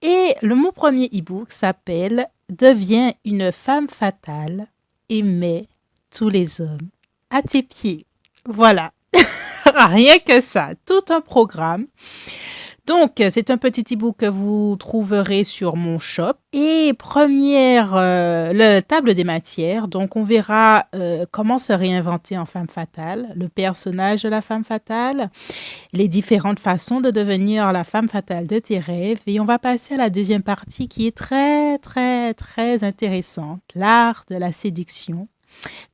Et mon premier e-book s'appelle « Deviens une femme fatale. Aimer tous les hommes à tes pieds ». Voilà, rien que ça, tout un programme. Donc, c'est un petit e-book que vous trouverez sur mon shop. Et première, le table des matières. Donc, on verra comment se réinventer en femme fatale, le personnage de la femme fatale, les différentes façons de devenir la femme fatale de tes rêves. Et on va passer à la deuxième partie qui est très, très, très intéressante, l'art de la séduction.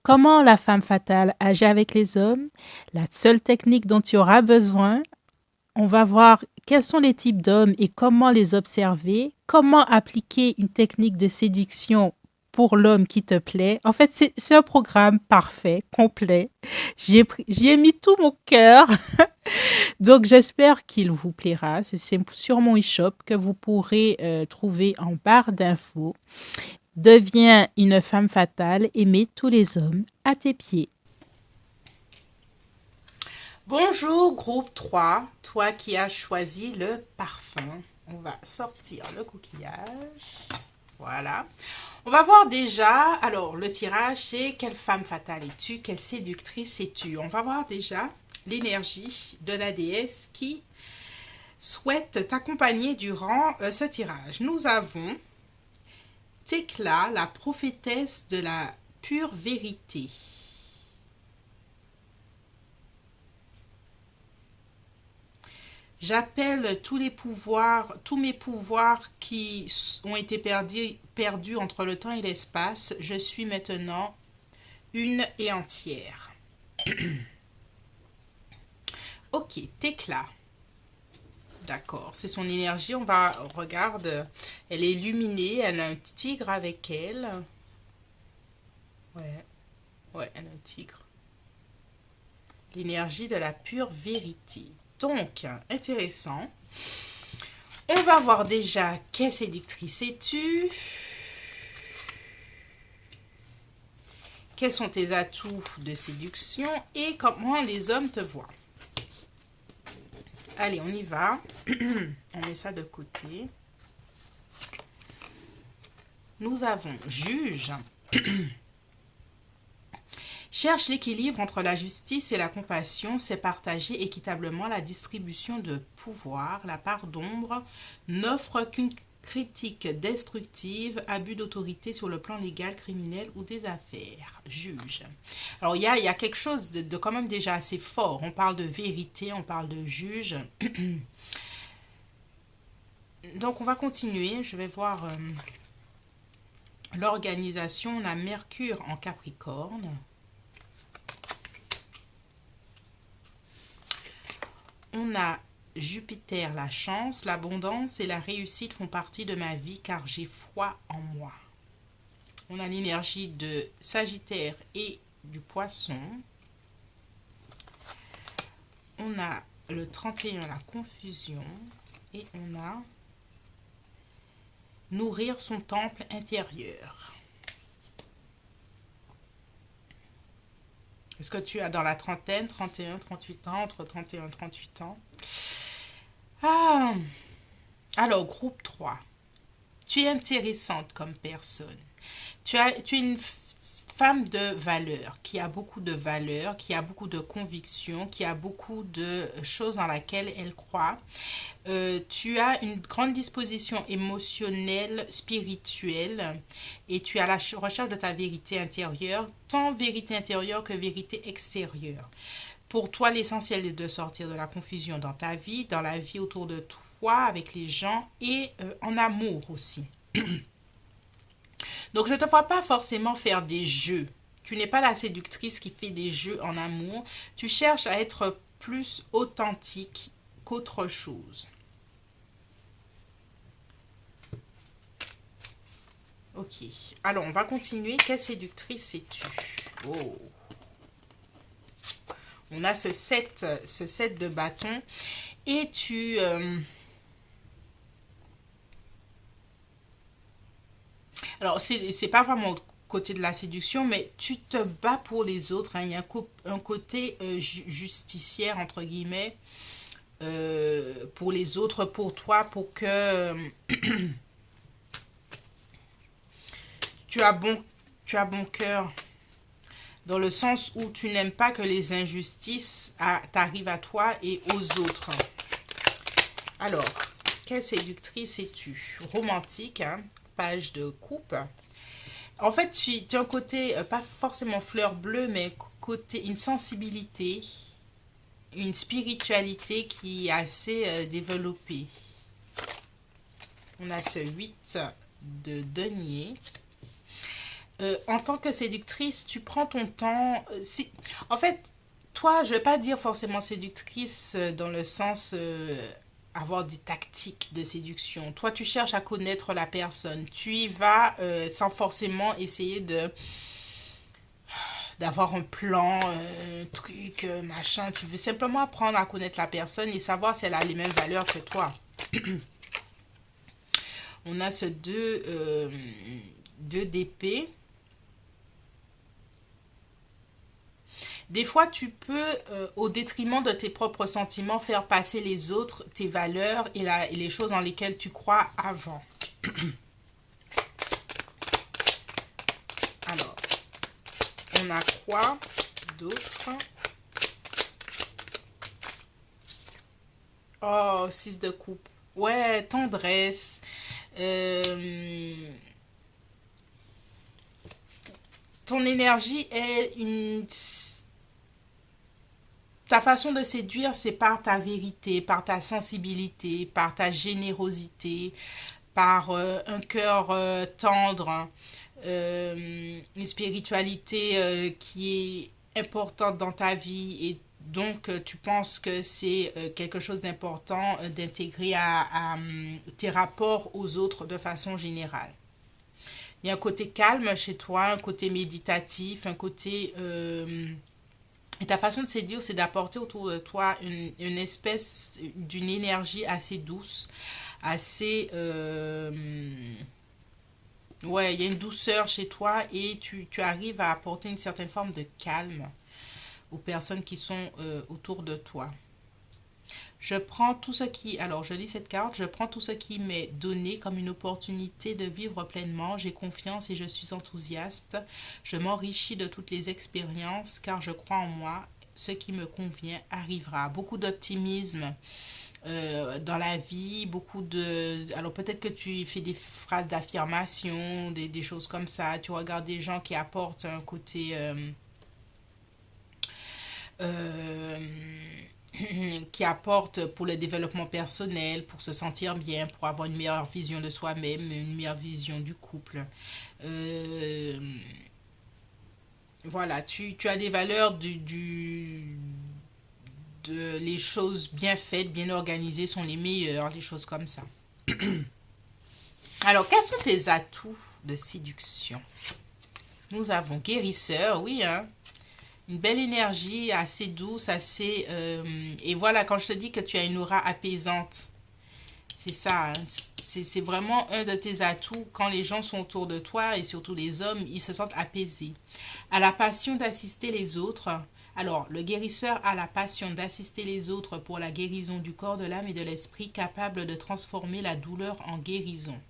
Comment la femme fatale agit avec les hommes, la seule technique dont tu auras besoin. On va voir quels sont les types d'hommes et comment les observer, comment appliquer une technique de séduction pour l'homme qui te plaît. En fait, c'est un programme parfait, complet. J'y ai mis tout mon cœur. Donc, j'espère qu'il vous plaira. C'est sur mon e-shop que vous pourrez trouver en barre d'infos. Deviens une femme fatale, aimer tous les hommes à tes pieds. Bonjour groupe 3, toi qui as choisi le parfum. On va sortir le coquillage. Voilà. On va voir déjà, alors le tirage c'est quelle femme fatale es-tu, quelle séductrice es-tu. On va voir déjà l'énergie de la déesse qui souhaite t'accompagner durant ce tirage. Nous avons Tekla, la prophétesse de la pure vérité. J'appelle tous mes pouvoirs qui ont été perdus entre le temps et l'espace. Je suis maintenant une et entière. Ok, Tekla. D'accord, c'est son énergie. Regarde, elle est illuminée. Elle a un tigre avec elle. Ouais, elle a un tigre. L'énergie de la pure vérité. Donc, intéressant. On va voir déjà quelle séductrice es-tu. Quels sont tes atouts de séduction et comment les hommes te voient. Allez, on y va. On met ça de côté. Nous avons juge. Cherche l'équilibre entre la justice et la compassion, c'est partager équitablement la distribution de pouvoir. La part d'ombre n'offre qu'une critique destructive, abus d'autorité sur le plan légal, criminel ou des affaires. Juge. Alors, il y a quelque chose de quand même déjà assez fort. On parle de vérité, on parle de juge. Donc, on va continuer. Je vais voir l'organisation. On a Mercure en Capricorne. On a Jupiter, la chance, l'abondance et la réussite font partie de ma vie car j'ai foi en moi. On a l'énergie de Sagittaire et du Poisson. On a le 31, la confusion. Et on a nourrir son temple intérieur. Est-ce que tu as dans la trentaine, 31, 38 ans, entre 31 et 38 ans? Ah, alors, groupe 3. Tu es intéressante comme personne. Tu es une femme de valeur, qui a beaucoup de valeur, qui a beaucoup de convictions, qui a beaucoup de choses dans lesquelles elle croit. Tu as une grande disposition émotionnelle, spirituelle, et tu as la recherche de ta vérité intérieure, tant vérité intérieure que vérité extérieure. Pour toi, l'essentiel est de sortir de la confusion dans ta vie, dans la vie autour de toi, avec les gens et en amour aussi. Donc, je ne te vois pas forcément faire des jeux. Tu n'es pas la séductrice qui fait des jeux en amour. Tu cherches à être plus authentique qu'autre chose. Ok. Alors, on va continuer. Quelle séductrice es-tu? Oh. On a ce set de bâtons. Et tu... Alors, c'est pas vraiment côté de la séduction, mais tu te bats pour les autres. Hein. Il y a un côté justicière, entre guillemets, pour les autres, pour toi, pour que tu as bon cœur, dans le sens où tu n'aimes pas que les injustices t'arrivent à toi et aux autres. Alors, quelle séductrice es-tu? Romantique, hein? Page de coupe. En fait, tu as un côté, pas forcément fleur bleue, mais côté, une sensibilité, une spiritualité qui est assez développée. On a ce 8 de denier. En tant que séductrice, tu prends ton temps. En fait, toi, je ne vais pas dire forcément séductrice dans le sens avoir des tactiques de séduction. Toi, tu cherches à connaître la personne. Tu y vas sans forcément essayer d'avoir un plan, un truc, machin. Tu veux simplement apprendre à connaître la personne et savoir si elle a les mêmes valeurs que toi. On a ce 2 d'épée. Des fois, tu peux, au détriment de tes propres sentiments, faire passer les autres, tes valeurs et les choses dans lesquelles tu crois avant. Alors, on a quoi d'autre? Oh, 6 de coupe. Ouais, tendresse. Ton énergie est une... Ta façon de séduire, c'est par ta vérité, par ta sensibilité, par ta générosité, par un cœur tendre, une spiritualité qui est importante dans ta vie et donc tu penses que c'est quelque chose d'important d'intégrer à tes rapports aux autres de façon générale. Il y a un côté calme chez toi, un côté méditatif, un côté... et ta façon de séduire, c'est d'apporter autour de toi une espèce d'une énergie assez douce, assez... ouais, il y a une douceur chez toi et tu arrives à apporter une certaine forme de calme aux personnes qui sont autour de toi. Je prends tout ce qui... Alors, je lis cette carte. Je prends tout ce qui m'est donné comme une opportunité de vivre pleinement. J'ai confiance et je suis enthousiaste. Je m'enrichis de toutes les expériences car je crois en moi. Ce qui me convient arrivera. Beaucoup d'optimisme dans la vie, beaucoup de... Alors peut-être que tu fais des phrases d'affirmation, des choses comme ça. Tu regardes des gens qui apportent un côté... euh, qui apporte pour le développement personnel, pour se sentir bien, pour avoir une meilleure vision de soi-même, une meilleure vision du couple. Euh, voilà, tu as des valeurs les choses bien faites, bien organisées sont les meilleures, les choses comme ça. Alors, quels sont tes atouts de séduction? Nous avons guérisseur, oui, hein. Une belle énergie, assez douce, assez... et voilà, quand je te dis que tu as une aura apaisante, c'est ça, hein. C'est vraiment un de tes atouts. Quand les gens sont autour de toi, et surtout les hommes, ils se sentent apaisés. À la passion d'assister les autres. Alors, le guérisseur a la passion d'assister les autres pour la guérison du corps, de l'âme et de l'esprit, capable de transformer la douleur en guérison.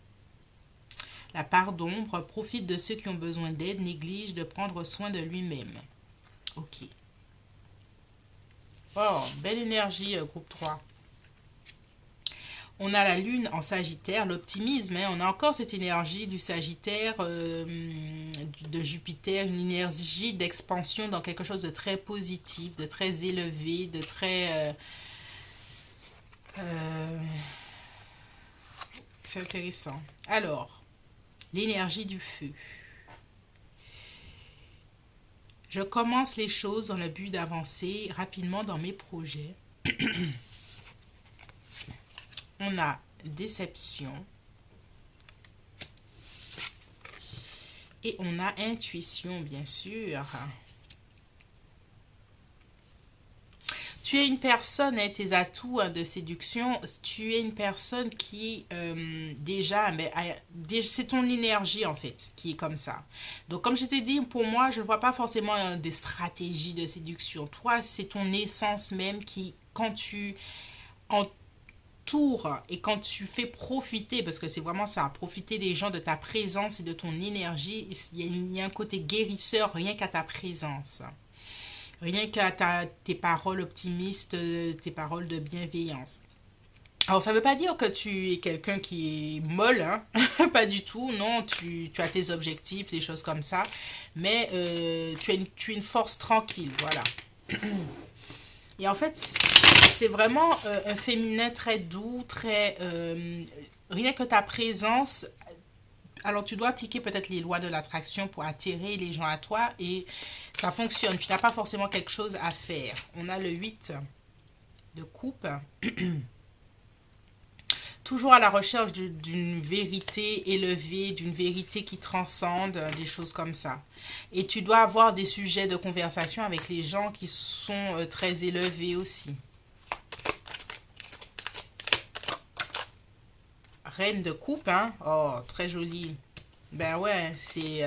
La part d'ombre profite de ceux qui ont besoin d'aide, néglige de prendre soin de lui-même. Ok. Oh, belle énergie, groupe 3. On a la lune en Sagittaire, l'optimisme, hein. On a encore cette énergie du Sagittaire, de Jupiter, une énergie d'expansion dans quelque chose de très positif, de très élevé, de très... c'est intéressant. Alors, l'énergie du feu. Je commence les choses dans le but d'avancer rapidement dans mes projets. On a déception. Et on a intuition, bien sûr. Tu es une personne, hein, tes atouts, hein, de séduction, tu es une personne qui, déjà, c'est ton énergie, en fait, qui est comme ça. Donc, comme je t'ai dit, pour moi, je ne vois pas forcément, des stratégies de séduction. Toi, c'est ton essence même qui, quand tu entoures et quand tu fais profiter, parce que c'est vraiment ça, profiter des gens de ta présence et de ton énergie, il y a un côté guérisseur rien qu'à ta présence. Rien qu'à tes paroles optimistes, tes paroles de bienveillance. Alors, ça ne veut pas dire que tu es quelqu'un qui est molle, hein. Pas du tout, non, tu as tes objectifs, des choses comme ça, mais tu es une force tranquille, voilà. Et en fait, c'est vraiment, un féminin très doux, très... rien que ta présence. Alors, tu dois appliquer peut-être les lois de l'attraction pour attirer les gens à toi et ça fonctionne. Tu n'as pas forcément quelque chose à faire. On a le 8 de coupe. Toujours à la recherche d'une vérité élevée, d'une vérité qui transcende, des choses comme ça. Et tu dois avoir des sujets de conversation avec les gens qui sont, très élevés aussi. Reine de coupe, hein? Oh, très jolie. Ben ouais, c'est...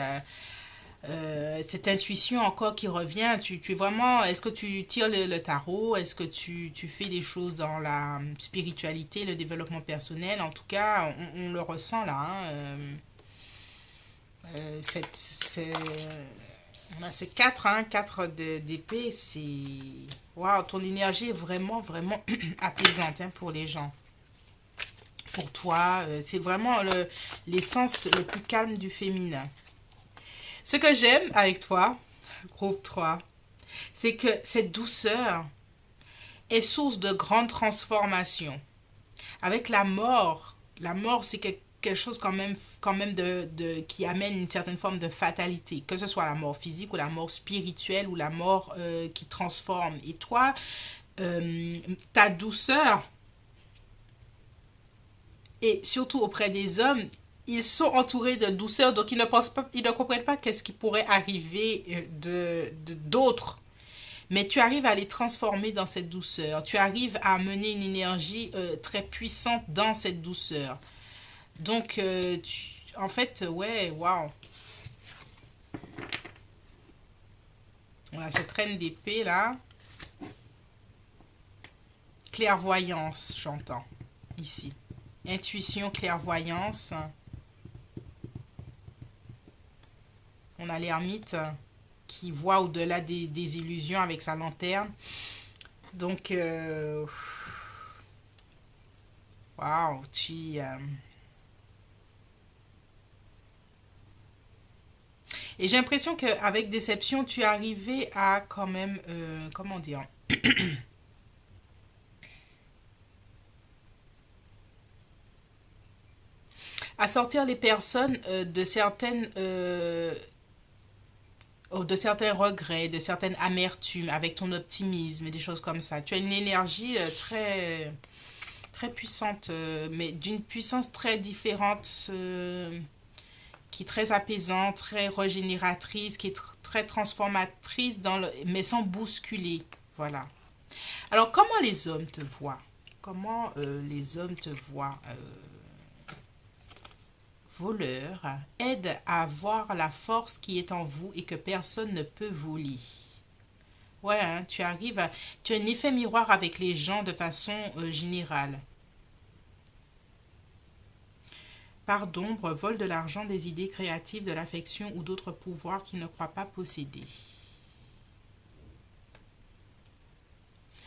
cette intuition encore qui revient, tu es vraiment, est-ce que tu tires le tarot, est-ce que tu fais des choses dans la spiritualité, le développement personnel, en tout cas, on le ressent là, hein, on a ce 4, hein, 4 d'épée, c'est... Waouh, ton énergie est vraiment, vraiment apaisante, hein, pour les gens. Pour toi, c'est vraiment l'essence le plus calme du féminin. Ce que j'aime avec toi, groupe 3, c'est que cette douceur est source de grandes transformations. Avec la mort c'est quelque chose quand même qui amène une certaine forme de fatalité, que ce soit la mort physique ou la mort spirituelle ou la mort, qui transforme. Et toi, ta douceur, et surtout auprès des hommes, ils sont entourés de douceur, donc ils ne pensent pas, ils ne comprennent pas qu'est-ce qui pourrait arriver, d'autre. Mais tu arrives à les transformer dans cette douceur. Tu arrives à amener une énergie, très puissante dans cette douceur. Donc, en fait, ouais, waouh. On a cette reine d'épée là. Clairvoyance, j'entends, ici. Intuition, clairvoyance. On a l'ermite qui voit au-delà des illusions avec sa lanterne. Donc, waouh, et j'ai l'impression qu'avec déception, tu es arrivé à quand même, comment dire, à sortir les personnes, de certaines, de certains regrets, de certaines amertumes, avec ton optimisme et des choses comme ça. Tu as une énergie très puissante, mais d'une puissance très différente, qui est très apaisante, très régénératrice, qui est très transformatrice, mais sans bousculer. Voilà. Alors, comment les hommes te voient? Comment les hommes te voient? Voleur aide à voir la force qui est en vous et que personne ne peut voler. Ouais, hein, tu as un effet miroir avec les gens de façon générale. Par d'ombre, vole de l'argent, des idées créatives, de l'affection ou d'autres pouvoirs qu'il ne croit pas posséder.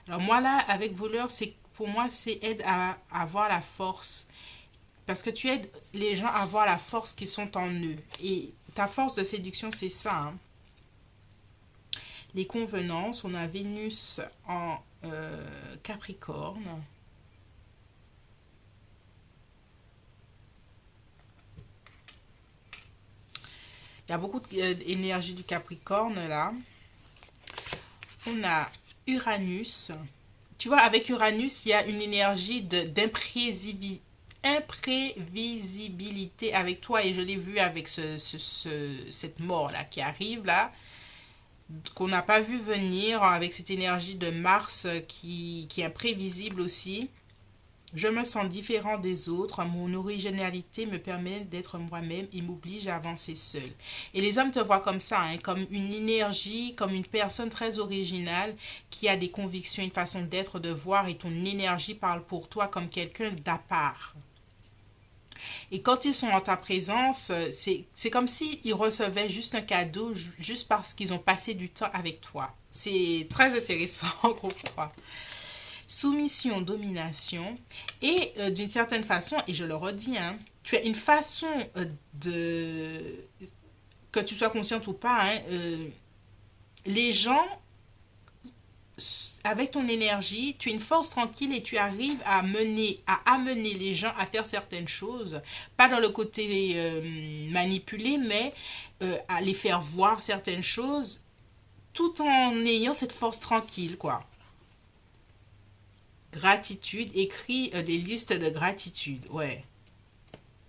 Alors moi là, avec voleur, pour moi, c'est aide à avoir la force. Parce que tu aides les gens à voir la force qui sont en eux. Et ta force de séduction, c'est ça, hein. Les convenances, on a Vénus en Capricorne. Il y a beaucoup d'énergie du Capricorne là. On a Uranus. Tu vois, avec Uranus, il y a une énergie d'imprévisibilité avec toi. Et je l'ai vu avec cette mort-là qui arrive là, qu'on n'a pas vu venir, avec cette énergie de Mars qui est imprévisible aussi. Je me sens différent des autres. Mon originalité me permet d'être moi-même et m'oblige à avancer seul. Et les hommes te voient comme ça, hein, comme une énergie, comme une personne très originale qui a des convictions, une façon d'être, de voir, et ton énergie parle pour toi comme quelqu'un d'à part. Et quand ils sont en ta présence, c'est comme s'ils recevaient juste un cadeau, juste parce qu'ils ont passé du temps avec toi. C'est très intéressant, groupe 3. Soumission, domination, et d'une certaine façon, et je le redis, hein, tu as une façon de... que tu sois consciente ou pas, hein, les gens, avec ton énergie, tu es une force tranquille et tu arrives à amener les gens à faire certaines choses, pas dans le côté manipulé, mais à les faire voir certaines choses, tout en ayant cette force tranquille, quoi. Gratitude, écris des listes de gratitude, ouais.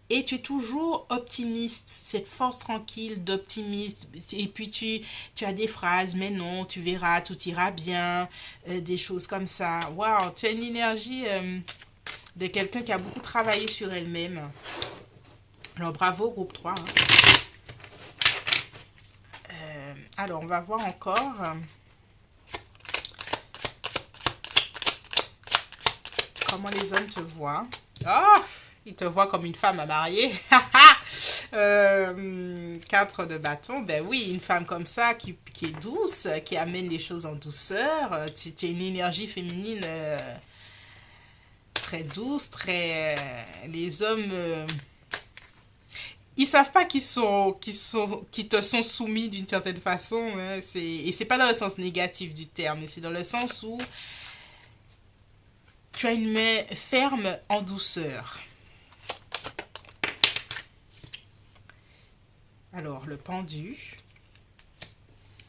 Et tu es toujours optimiste, cette force tranquille d'optimisme. Et puis tu as des phrases, mais non, tu verras, tout ira bien, des choses comme ça. Waouh, tu as une énergie de quelqu'un qui a beaucoup travaillé sur elle-même. Alors bravo, groupe 3, hein. Alors on va voir encore. Comment les hommes te voient. Oh, ils te voient comme une femme à marier. 4 de bâton, ben oui, une femme comme ça qui est douce, qui amène les choses en douceur. Tu as une énergie féminine très douce, très... les hommes... ils savent pas qu'ils te sont soumis d'une certaine façon, hein. Et c'est pas dans le sens négatif du terme, mais c'est dans le sens où tu as une main ferme en douceur. Alors, le pendu.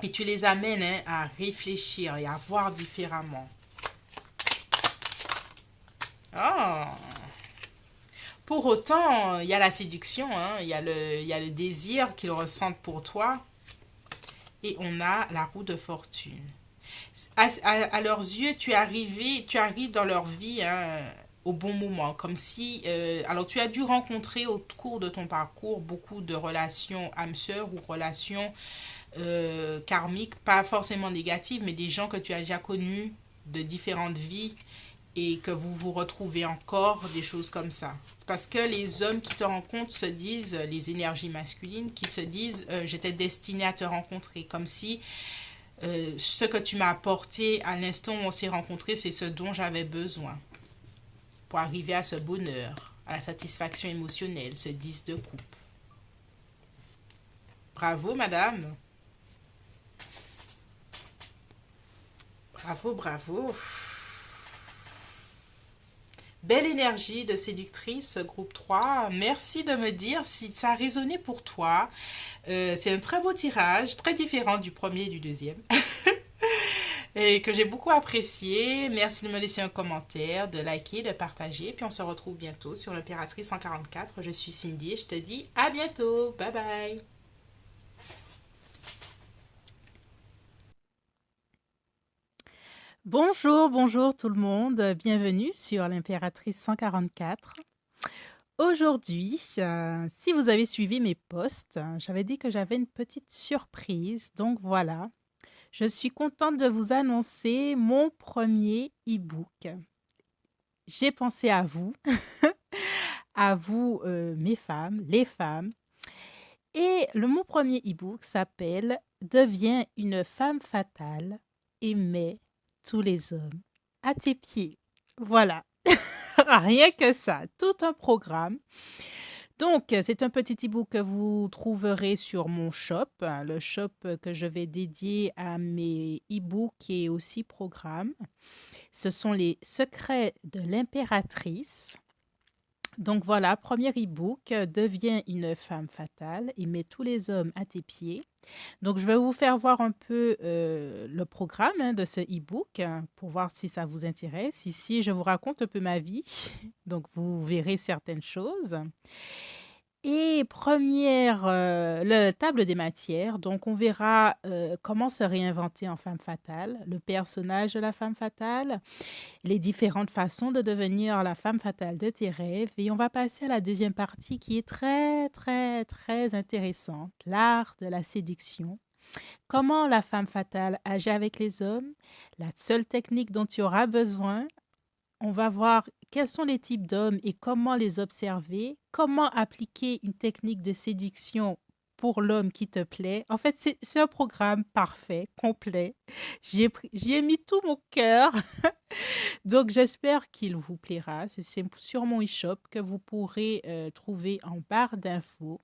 Et tu les amènes, hein, à réfléchir et à voir différemment. Oh. Pour autant, il y a la séduction, hein, il y a le désir qu'ils ressentent pour toi. Et on a la roue de fortune. À leurs yeux, tu arrives dans leur vie, hein, au bon moment. Comme si... alors, tu as dû rencontrer au cours de ton parcours beaucoup de relations âmes-sœurs ou relations karmiques, pas forcément négatives, mais des gens que tu as déjà connus de différentes vies et que vous vous retrouvez encore, des choses comme ça. C'est parce que les hommes qui te rencontrent se disent, les énergies masculines, qui se disent j'étais destinée à te rencontrer. Comme si ce que tu m'as apporté à l'instant où on s'est rencontrés, c'est ce dont j'avais besoin pour arriver à ce bonheur, à la satisfaction émotionnelle, ce 10 de coupe. Bravo, madame. Bravo, bravo. Belle énergie de séductrice, groupe 3. Merci de me dire si ça a résonné pour toi. C'est un très beau tirage, très différent du premier et du deuxième, et que j'ai beaucoup apprécié. Merci de me laisser un commentaire, de liker, de partager. Puis on se retrouve bientôt sur l'Impératrice 144. Je suis Cindy et je te dis à bientôt. Bye bye. Bonjour, bonjour tout le monde. Bienvenue sur l'Impératrice 144. Aujourd'hui, si vous avez suivi mes posts, j'avais dit que j'avais une petite surprise. Donc voilà, je suis contente de vous annoncer mon premier e-book. J'ai pensé à vous, mes femmes, les femmes. Et mon premier e-book s'appelle Deviens une femme fatale et mets tous les hommes à tes pieds. Voilà, rien que ça, tout un programme. Donc, c'est un petit e-book que vous trouverez sur mon shop, le shop que je vais dédier à mes e-books et aussi programmes. Ce sont les secrets de l'impératrice. Donc voilà, premier e-book, deviens une femme fatale et mets tous les hommes à tes pieds. Donc je vais vous faire voir un peu le programme de ce e-book pour voir si ça vous intéresse. Ici, je vous raconte un peu ma vie, donc vous verrez certaines choses. Et première, le table des matières, donc on verra comment se réinventer en femme fatale, le personnage de la femme fatale, les différentes façons de devenir la femme fatale de tes rêves. Et on va passer à la deuxième partie qui est très, très, très intéressante, l'art de la séduction. Comment la femme fatale agit avec les hommes, la seule technique dont tu auras besoin. On va voir quels sont les types d'hommes et comment les observer, comment appliquer une technique de séduction pour l'homme qui te plaît. En fait, c'est un programme parfait, complet. J'y ai mis tout mon cœur. Donc, j'espère qu'il vous plaira. C'est sur mon e-shop que vous pourrez trouver en barre d'infos.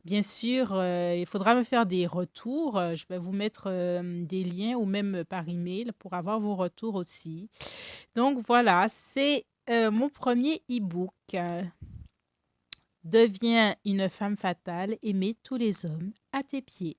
Bien sûr, il faudra me faire des retours. Je vais vous mettre des liens ou même par email pour avoir vos retours aussi. Donc voilà, c'est mon premier e-book. Deviens une femme fatale et mets tous les hommes à tes pieds.